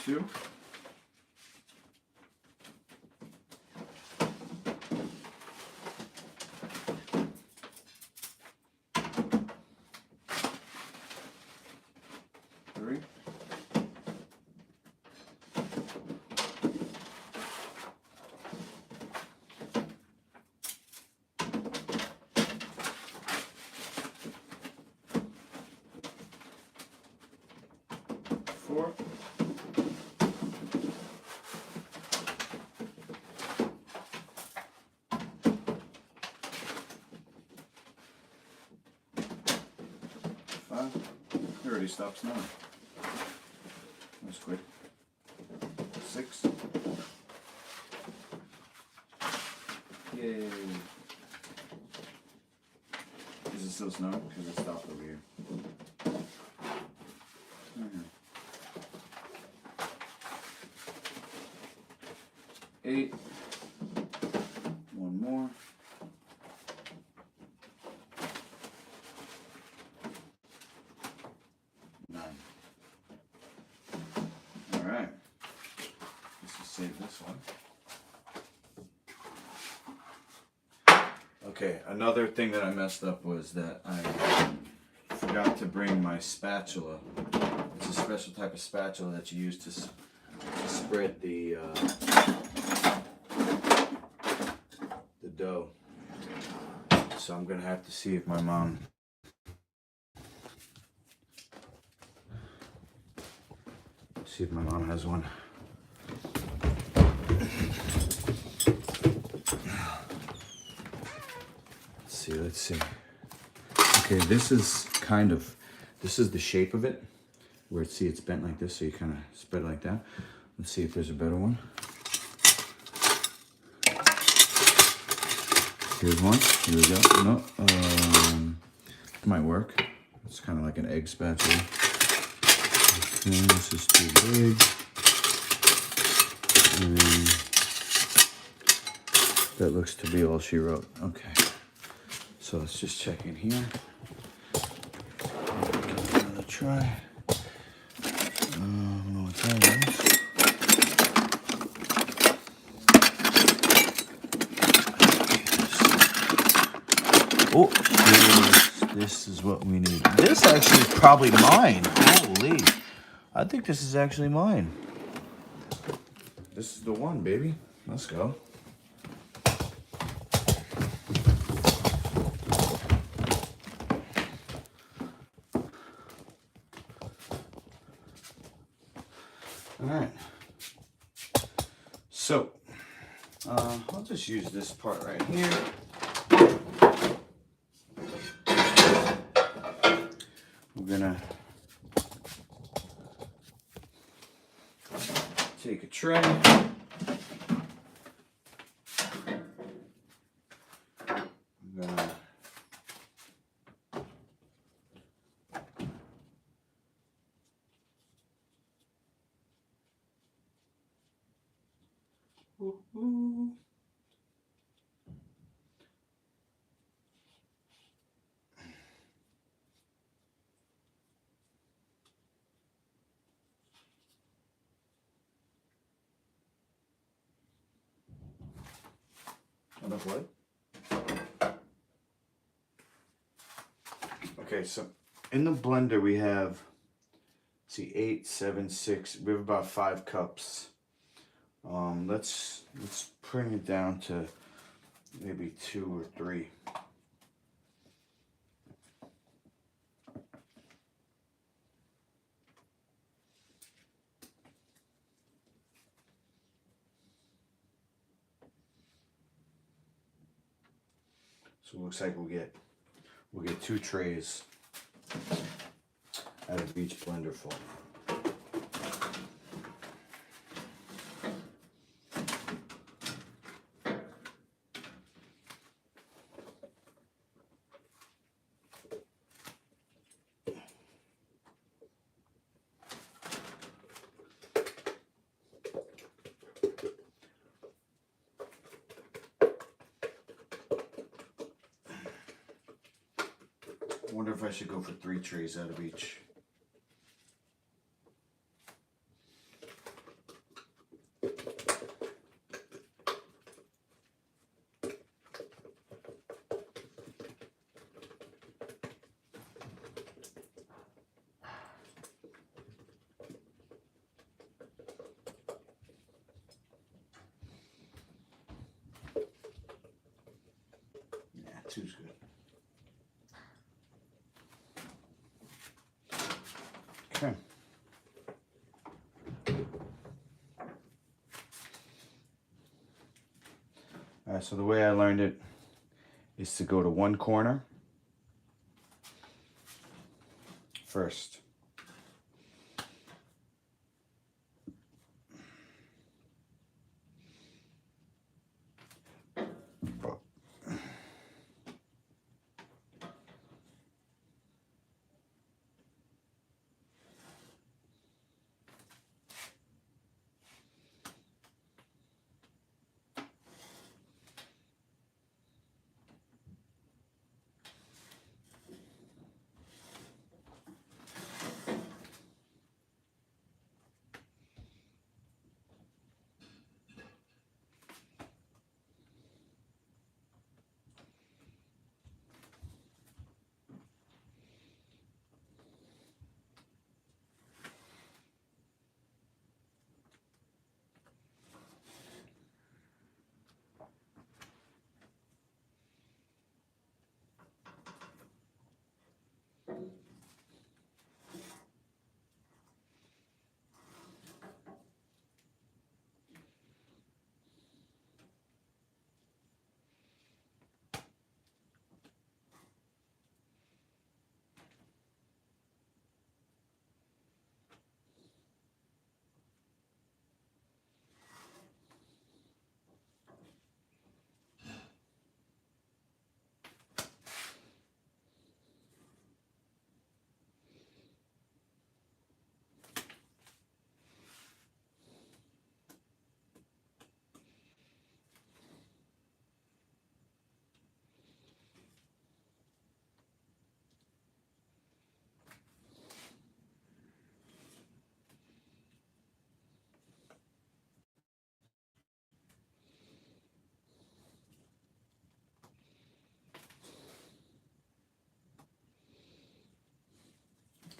Two. Three. Four. Five. It already stops now. That's quick. Six. Yay. Is it still snowing? Because it stopped over here. Eight. One more. Nine. All right. Let's just save this one. Okay, another thing that I messed up was that I forgot to bring my spatula. It's a special type of spatula that you use to spread the dough. So I'm gonna have to see if my mom has one. Let's see. Okay, this is the shape of it, where it's bent like this, so you kind of spread it like that. Let's see if there's a better one. Here's one. Here we go. No, it might work. It's kind of like an egg spatula. Okay, this is too big. And that looks to be all she wrote. Okay. So let's just check in here. Give it another try. I don't know what that is. Oh, this is what we need. This actually is probably mine. Holy. I think this is actually mine. This is the one, baby. Let's go. All right. So, I'll just use this part right here. We're gonna take a tray. I'm gonna enough light? Okay, so in the blender we have, see, 8, 7, 6. We have about 5 cups. Let's bring it down to maybe 2 or 3. So it looks like we'll get 2 trays out of each blender full. I wonder if I should go for 3 trays out of each. Yeah, 2's good. Okay. All right, so the way I learned it is to go to one corner first.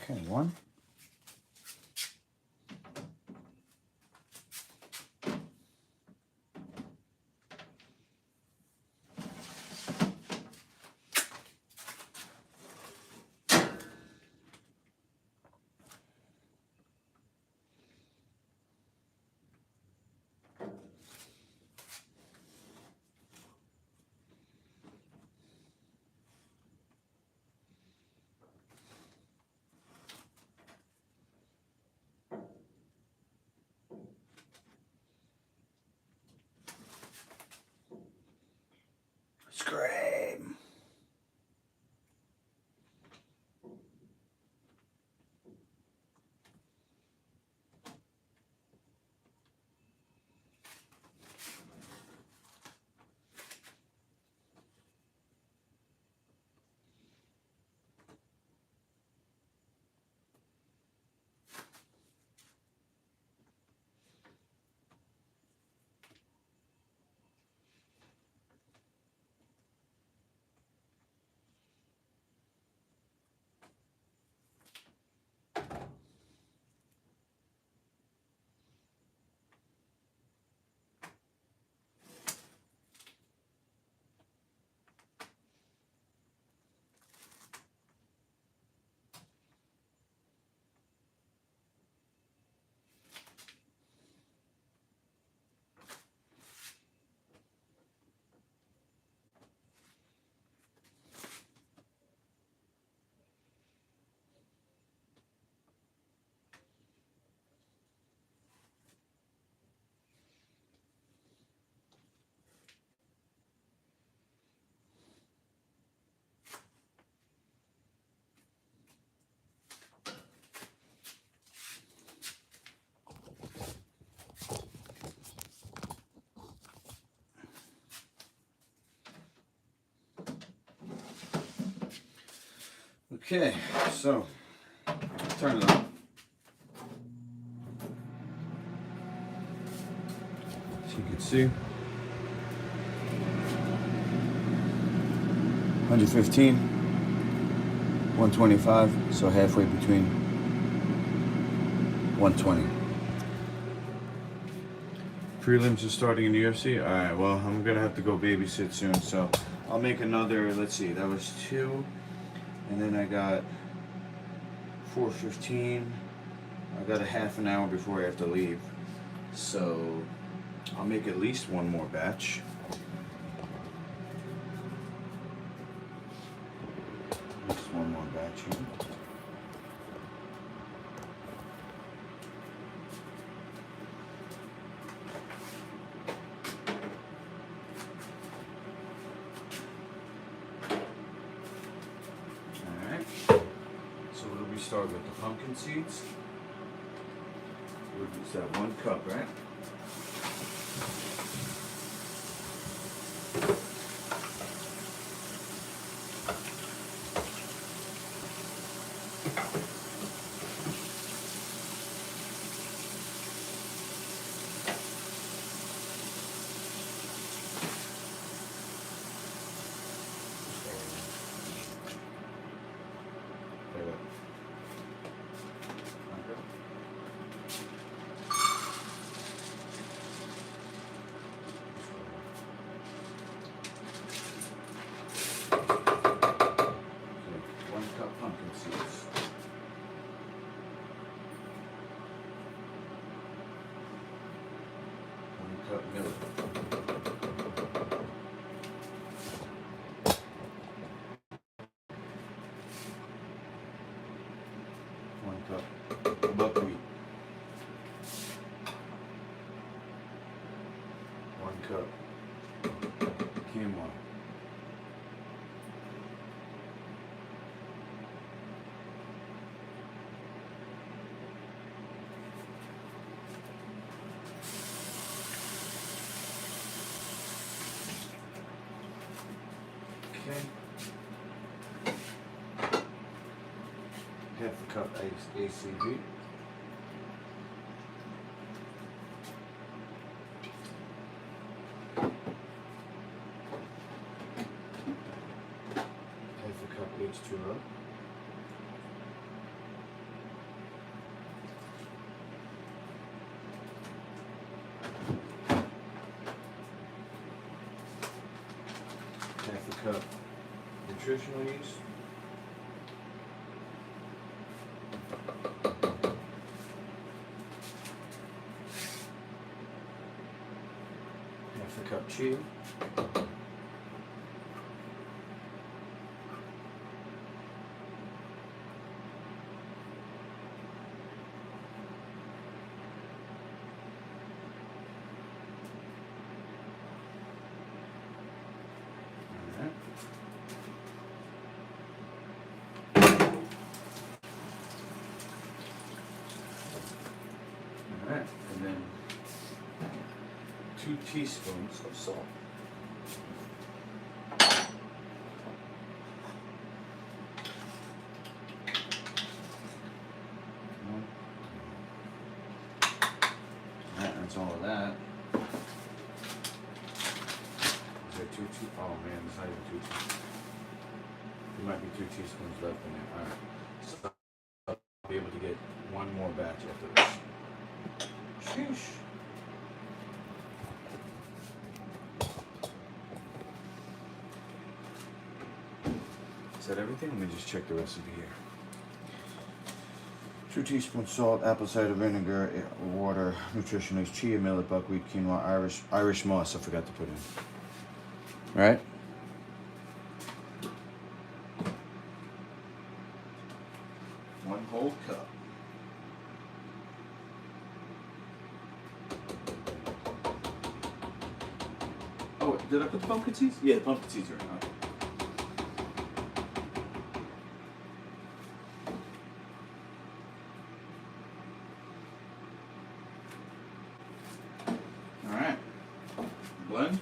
Okay, 1. Okay, so turn it on. So you can see 115, 125, so halfway between 120. Prelims are starting in the UFC. All right, well, I'm gonna have to go babysit soon, so I'll make another. Let's see, that was 2, and then I got 4:15. I got a half an hour before I have to leave, so I'll make at least one more batch. Just one more batch here. Alright. So what do we start with? The pumpkin seeds? We'll use that 1 cup, right? Buckwheat. 1 cup quinoa. 1/2 cup ACV. 1/2 cup H2O. 1/2 cup nutritional yeast. 1/2 cup Chia. 2 teaspoons of salt. That's all of that. Is there 2 teaspoons? Oh man, there's not even 2 teaspoons. There might be 2 teaspoons left in there. Alright. So I'll be able to get 1 more batch after this. Sheesh. Is that everything? Let me just check the recipe here. 2 teaspoons salt, apple cider vinegar, water, nutritionals, chia, millet, buckwheat, quinoa, Irish moss. I forgot to put in. Right? One whole cup. Oh, did I put the pumpkin seeds? Yeah, the pumpkin seeds are in. Okay. Blend.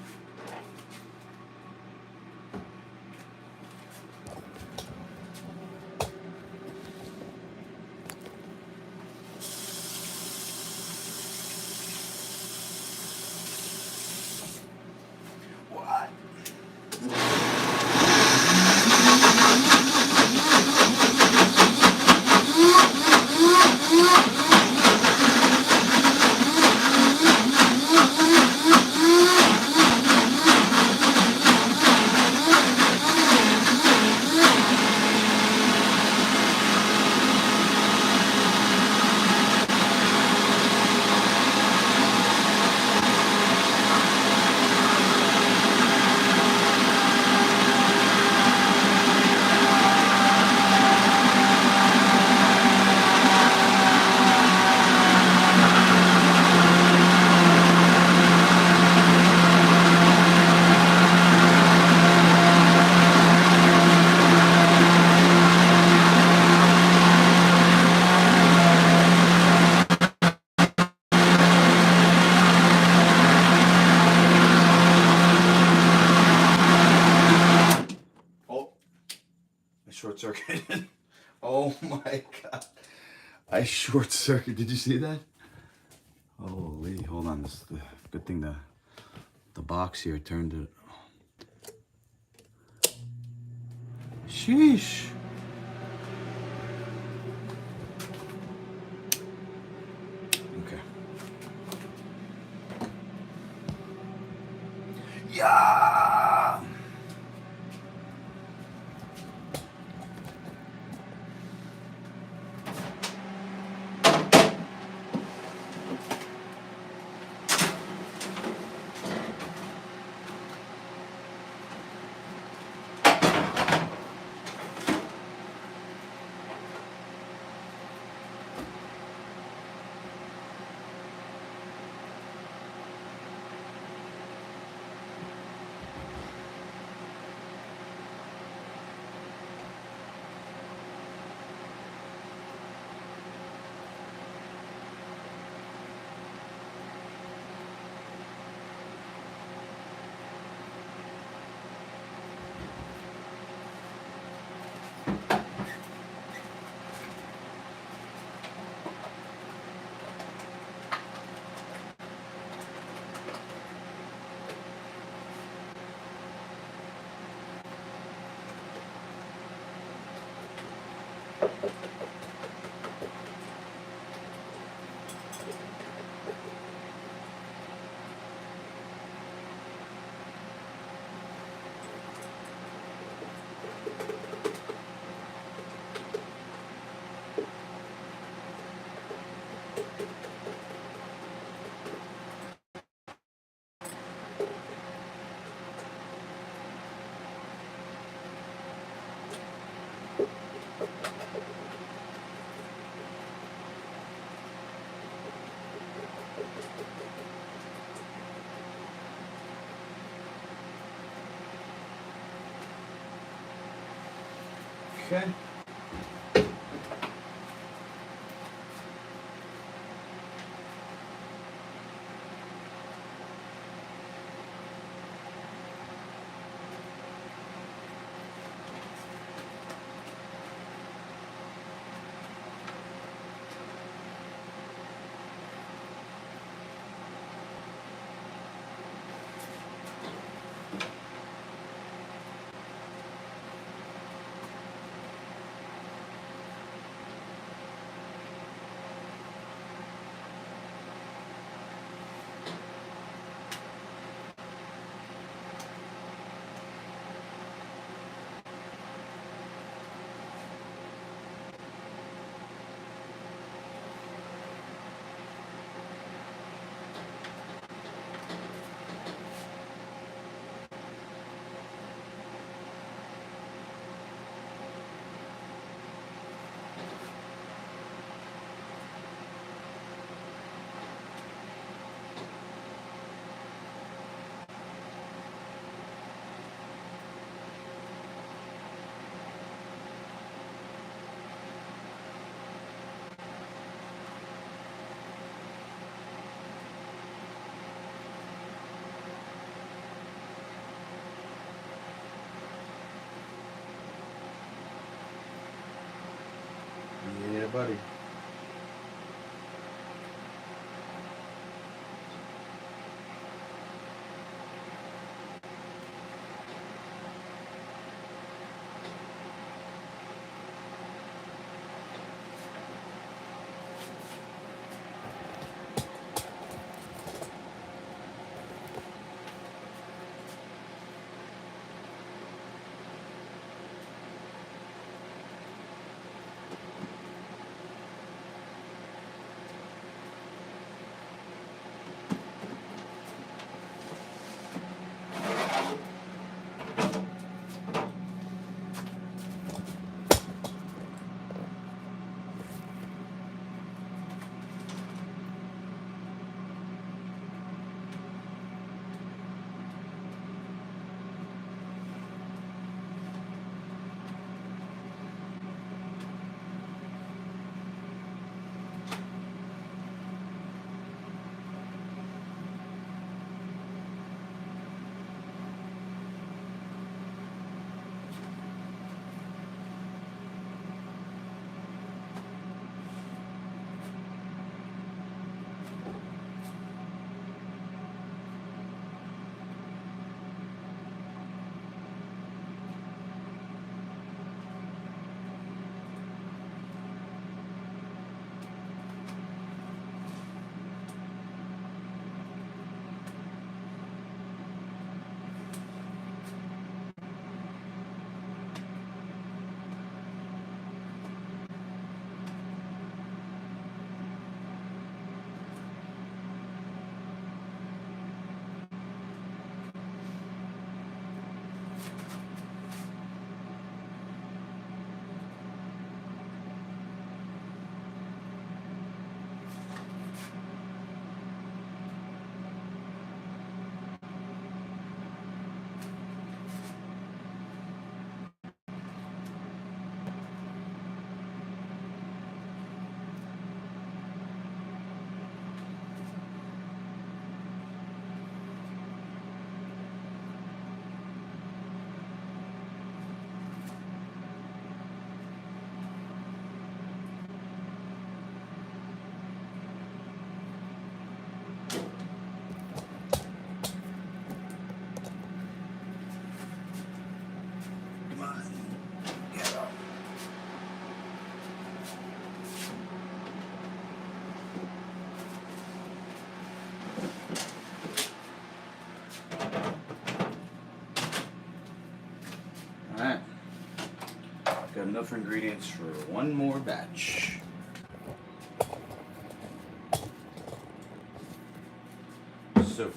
circuited. Oh my God. I short circuit. Did you see that? Holy, hold on. This good thing the box here turned it. Sheesh. Okay. Yeah. Okay. Yeah, buddy. enough ingredients for one more batch. So,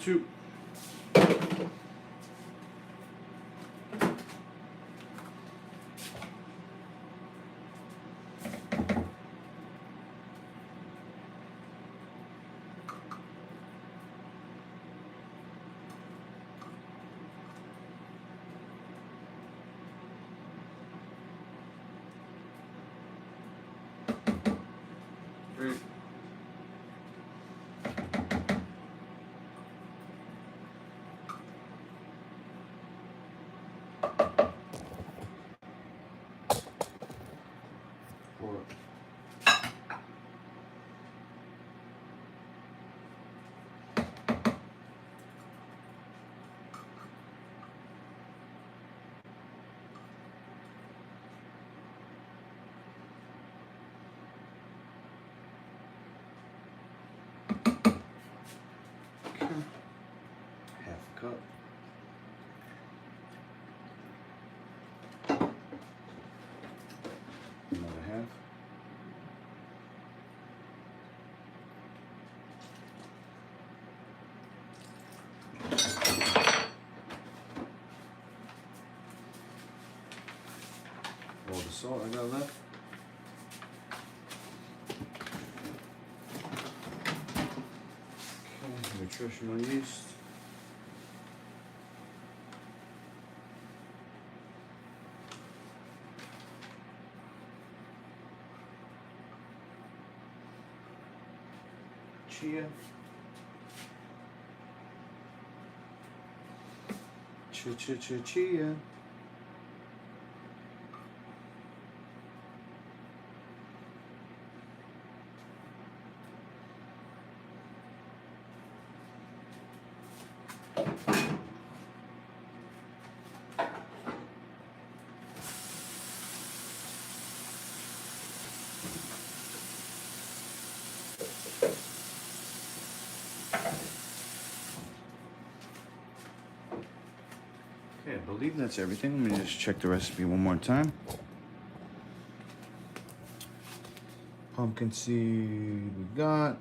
two. Three. 4. Half a cup. Another half. All the salt I got left. Okay, nutritional yeast. Chia. Chia. Okay, I believe that's everything. Let me just check the recipe one more time. Pumpkin seed we got.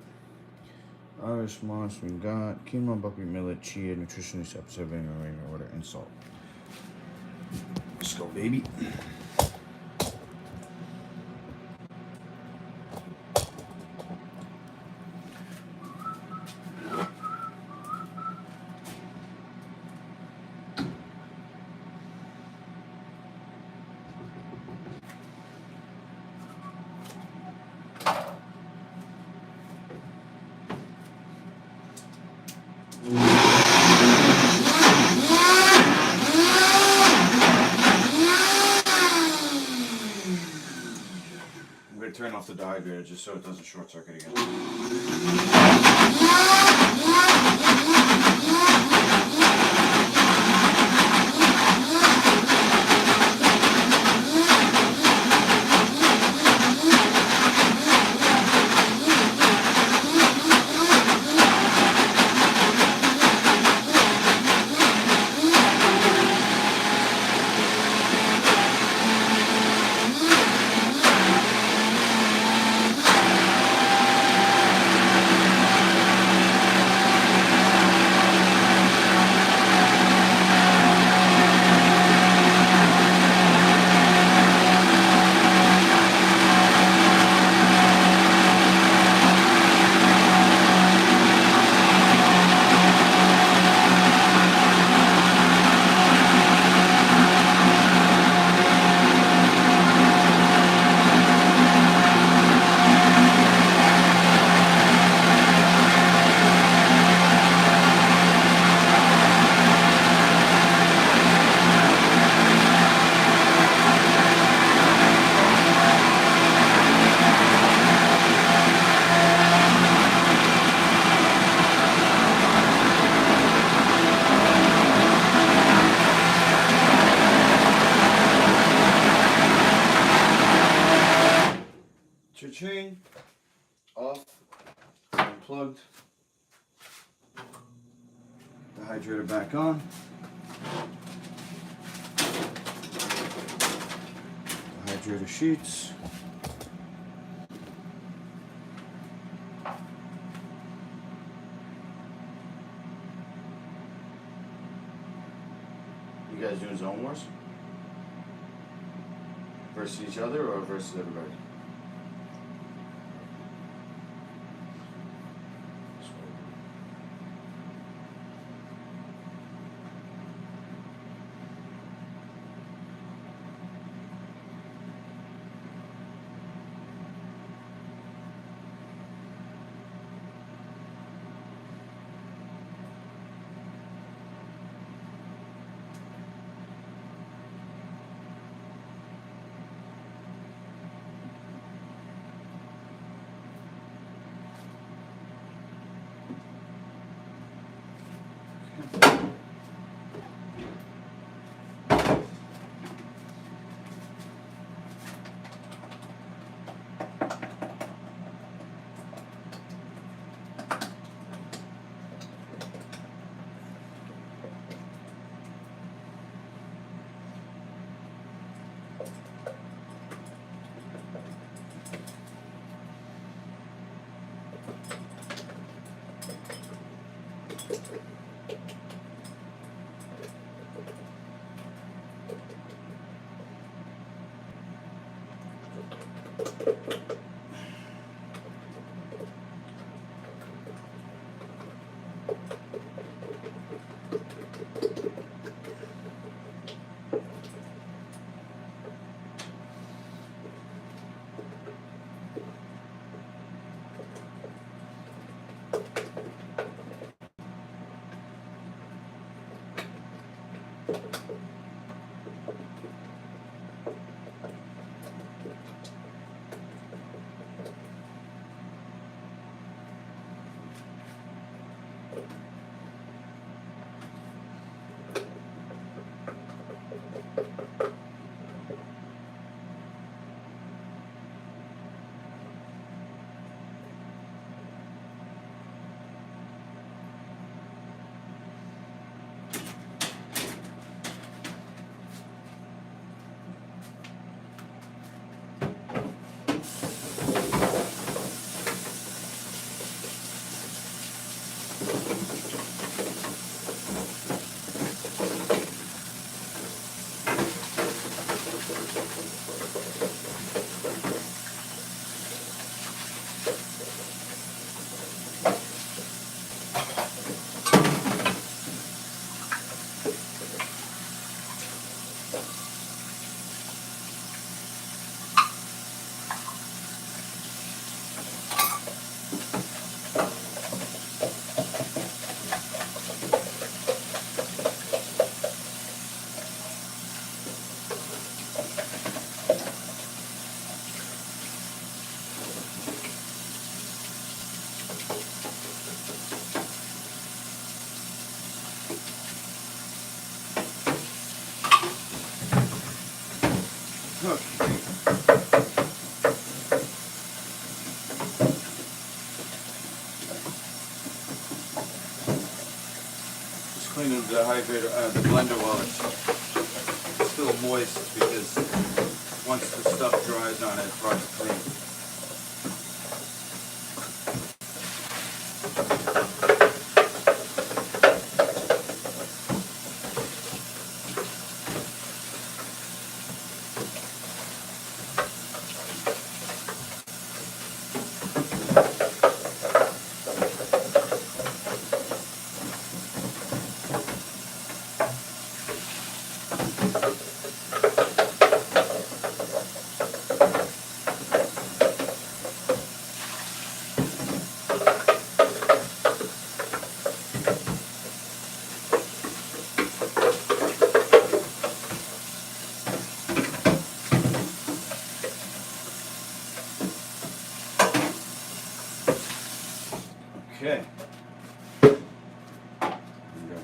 Irish moss we got. Quinoa, buckwheat millet, chia, nutritionally serving, water, and salt. Let's go, baby. off the dehydrator just so it doesn't short circuit again. Cha-ching, off, unplugged, dehydrator back on, dehydrator sheets, you guys doing zone wars? Versus each other or versus everybody? Okay. Just cleaning the dehydrator, the blender while it's still moist, because once the stuff dries on it, it's hard to clean. Okay. There we go.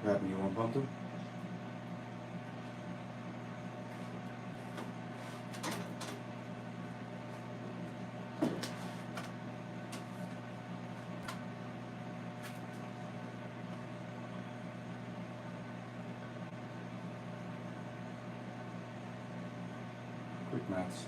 What happened? You want to bump them? Quick maths.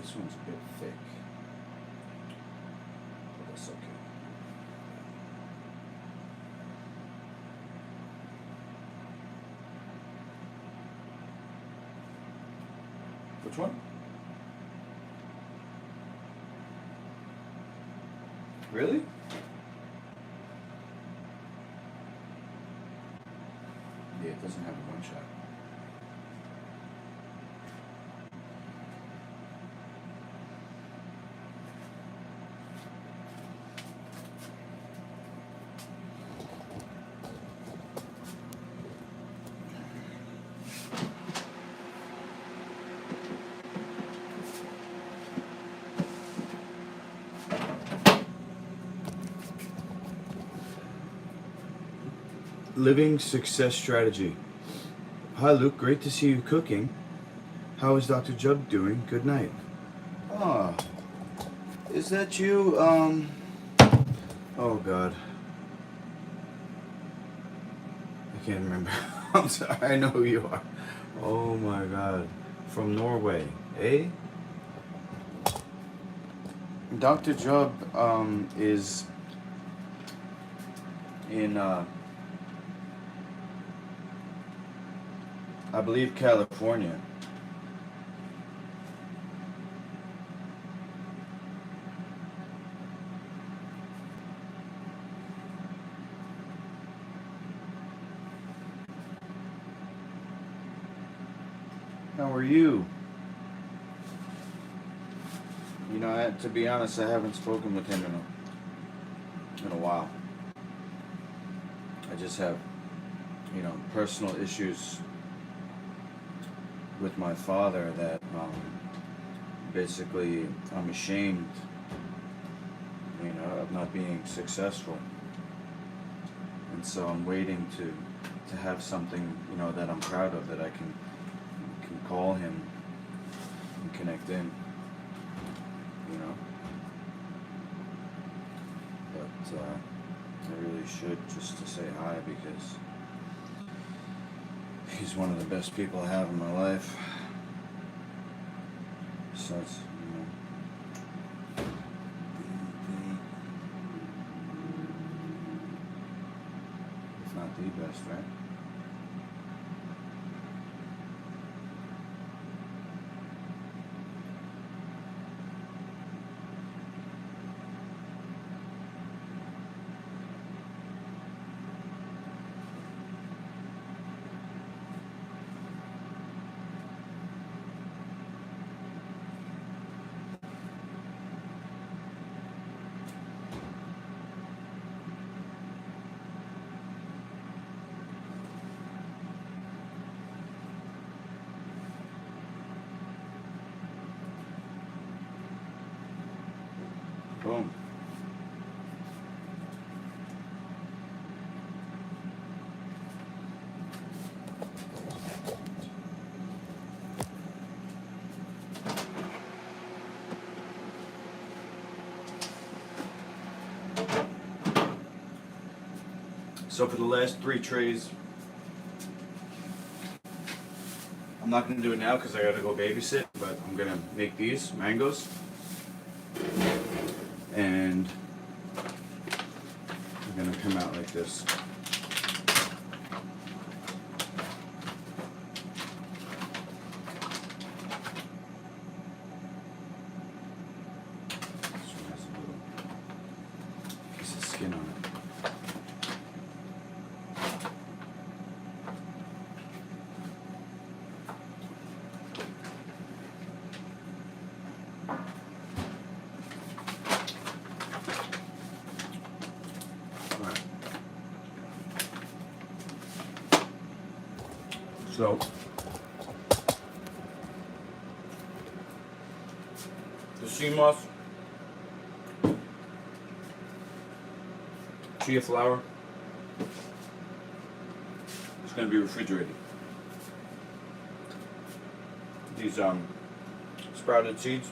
This one's a bit thick, but that's okay. Which one? Really? Yeah, it doesn't have a one shot. Living Success Strategy. Hi Luke, great to see you cooking. How is Dr. Jubb doing? Good night. Ah, is that you? Oh God. I can't remember. I'm sorry, I know who you are. Oh my God. From Norway, eh? Dr. Jubb is in I believe California. How are you? You know, to be honest, I haven't spoken with him in a while. I just have, personal issues with my father that basically I'm ashamed, of not being successful. And And so I'm waiting to have something, you know, that I'm proud of, that I can call him and connect in, you know. But I really should, just to say hi, because he's one of the best people I have in my life. Besides, you know, if not the best, right? Boom. So for the last 3 trays, I'm not going to do it now because I got to go babysit, but I'm going to make these mangoes. And they're gonna come out like this. This one has a little piece of skin on it. So, the Cmos, chia flour, is going to be refrigerated. These sprouted seeds,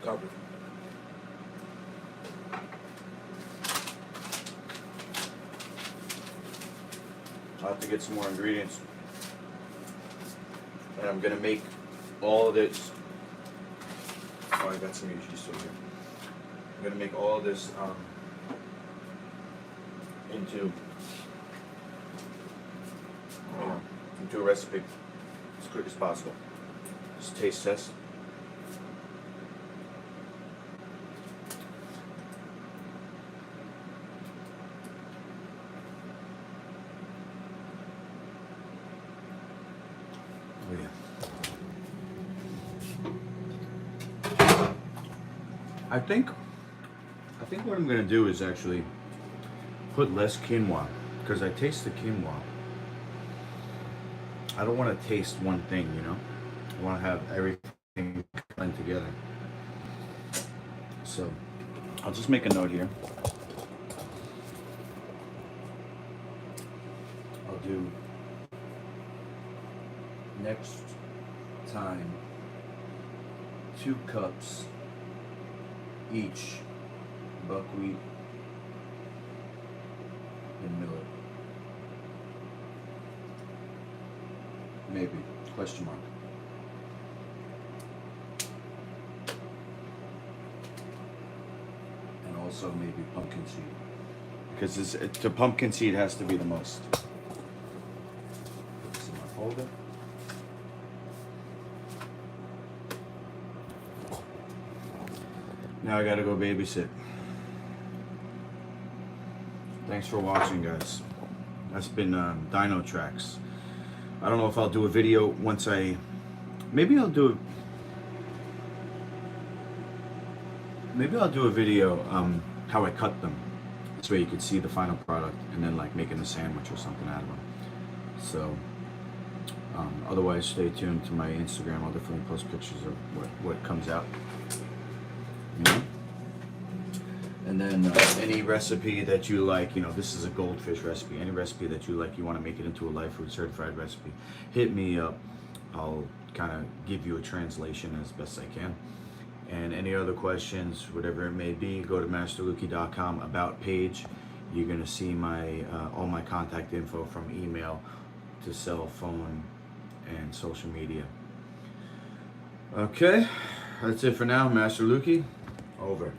covered. I'll have to get some more ingredients, and I'm gonna make all of this. Oh, I got some yeast over here. I'm gonna make all of this into a recipe as quick as possible. Just taste test. Oh yeah. I think what I'm gonna do is actually put less quinoa, because I taste the quinoa. I don't want to taste one thing, you know. I want to have everything blend together. So I'll just make a note here. I'll do next time 2 cups each buckwheat and millet. Maybe, question mark. And also maybe pumpkin seed, because the pumpkin seed has to be the most. Put this in my folder. Now I gotta go babysit. Thanks for watching, guys. That's been Dino Trax. I don't know if I'll do a video once maybe I'll do a video how I cut them. This way you can see the final product, and then like making a sandwich or something out of them. So otherwise stay tuned to my Instagram. I'll definitely post pictures of what comes out. You know? And then any recipe that you like, you know, this is a goldfish recipe. Any recipe that you like, you want to make it into a Lifefood certified recipe, hit me up. I'll kind of give you a translation as best I can. And any other questions, whatever it may be, go to masterlukey.com about page. You're going to see my all my contact info from email to cell phone and social media. Okay, that's it for now. Master Lukey, over.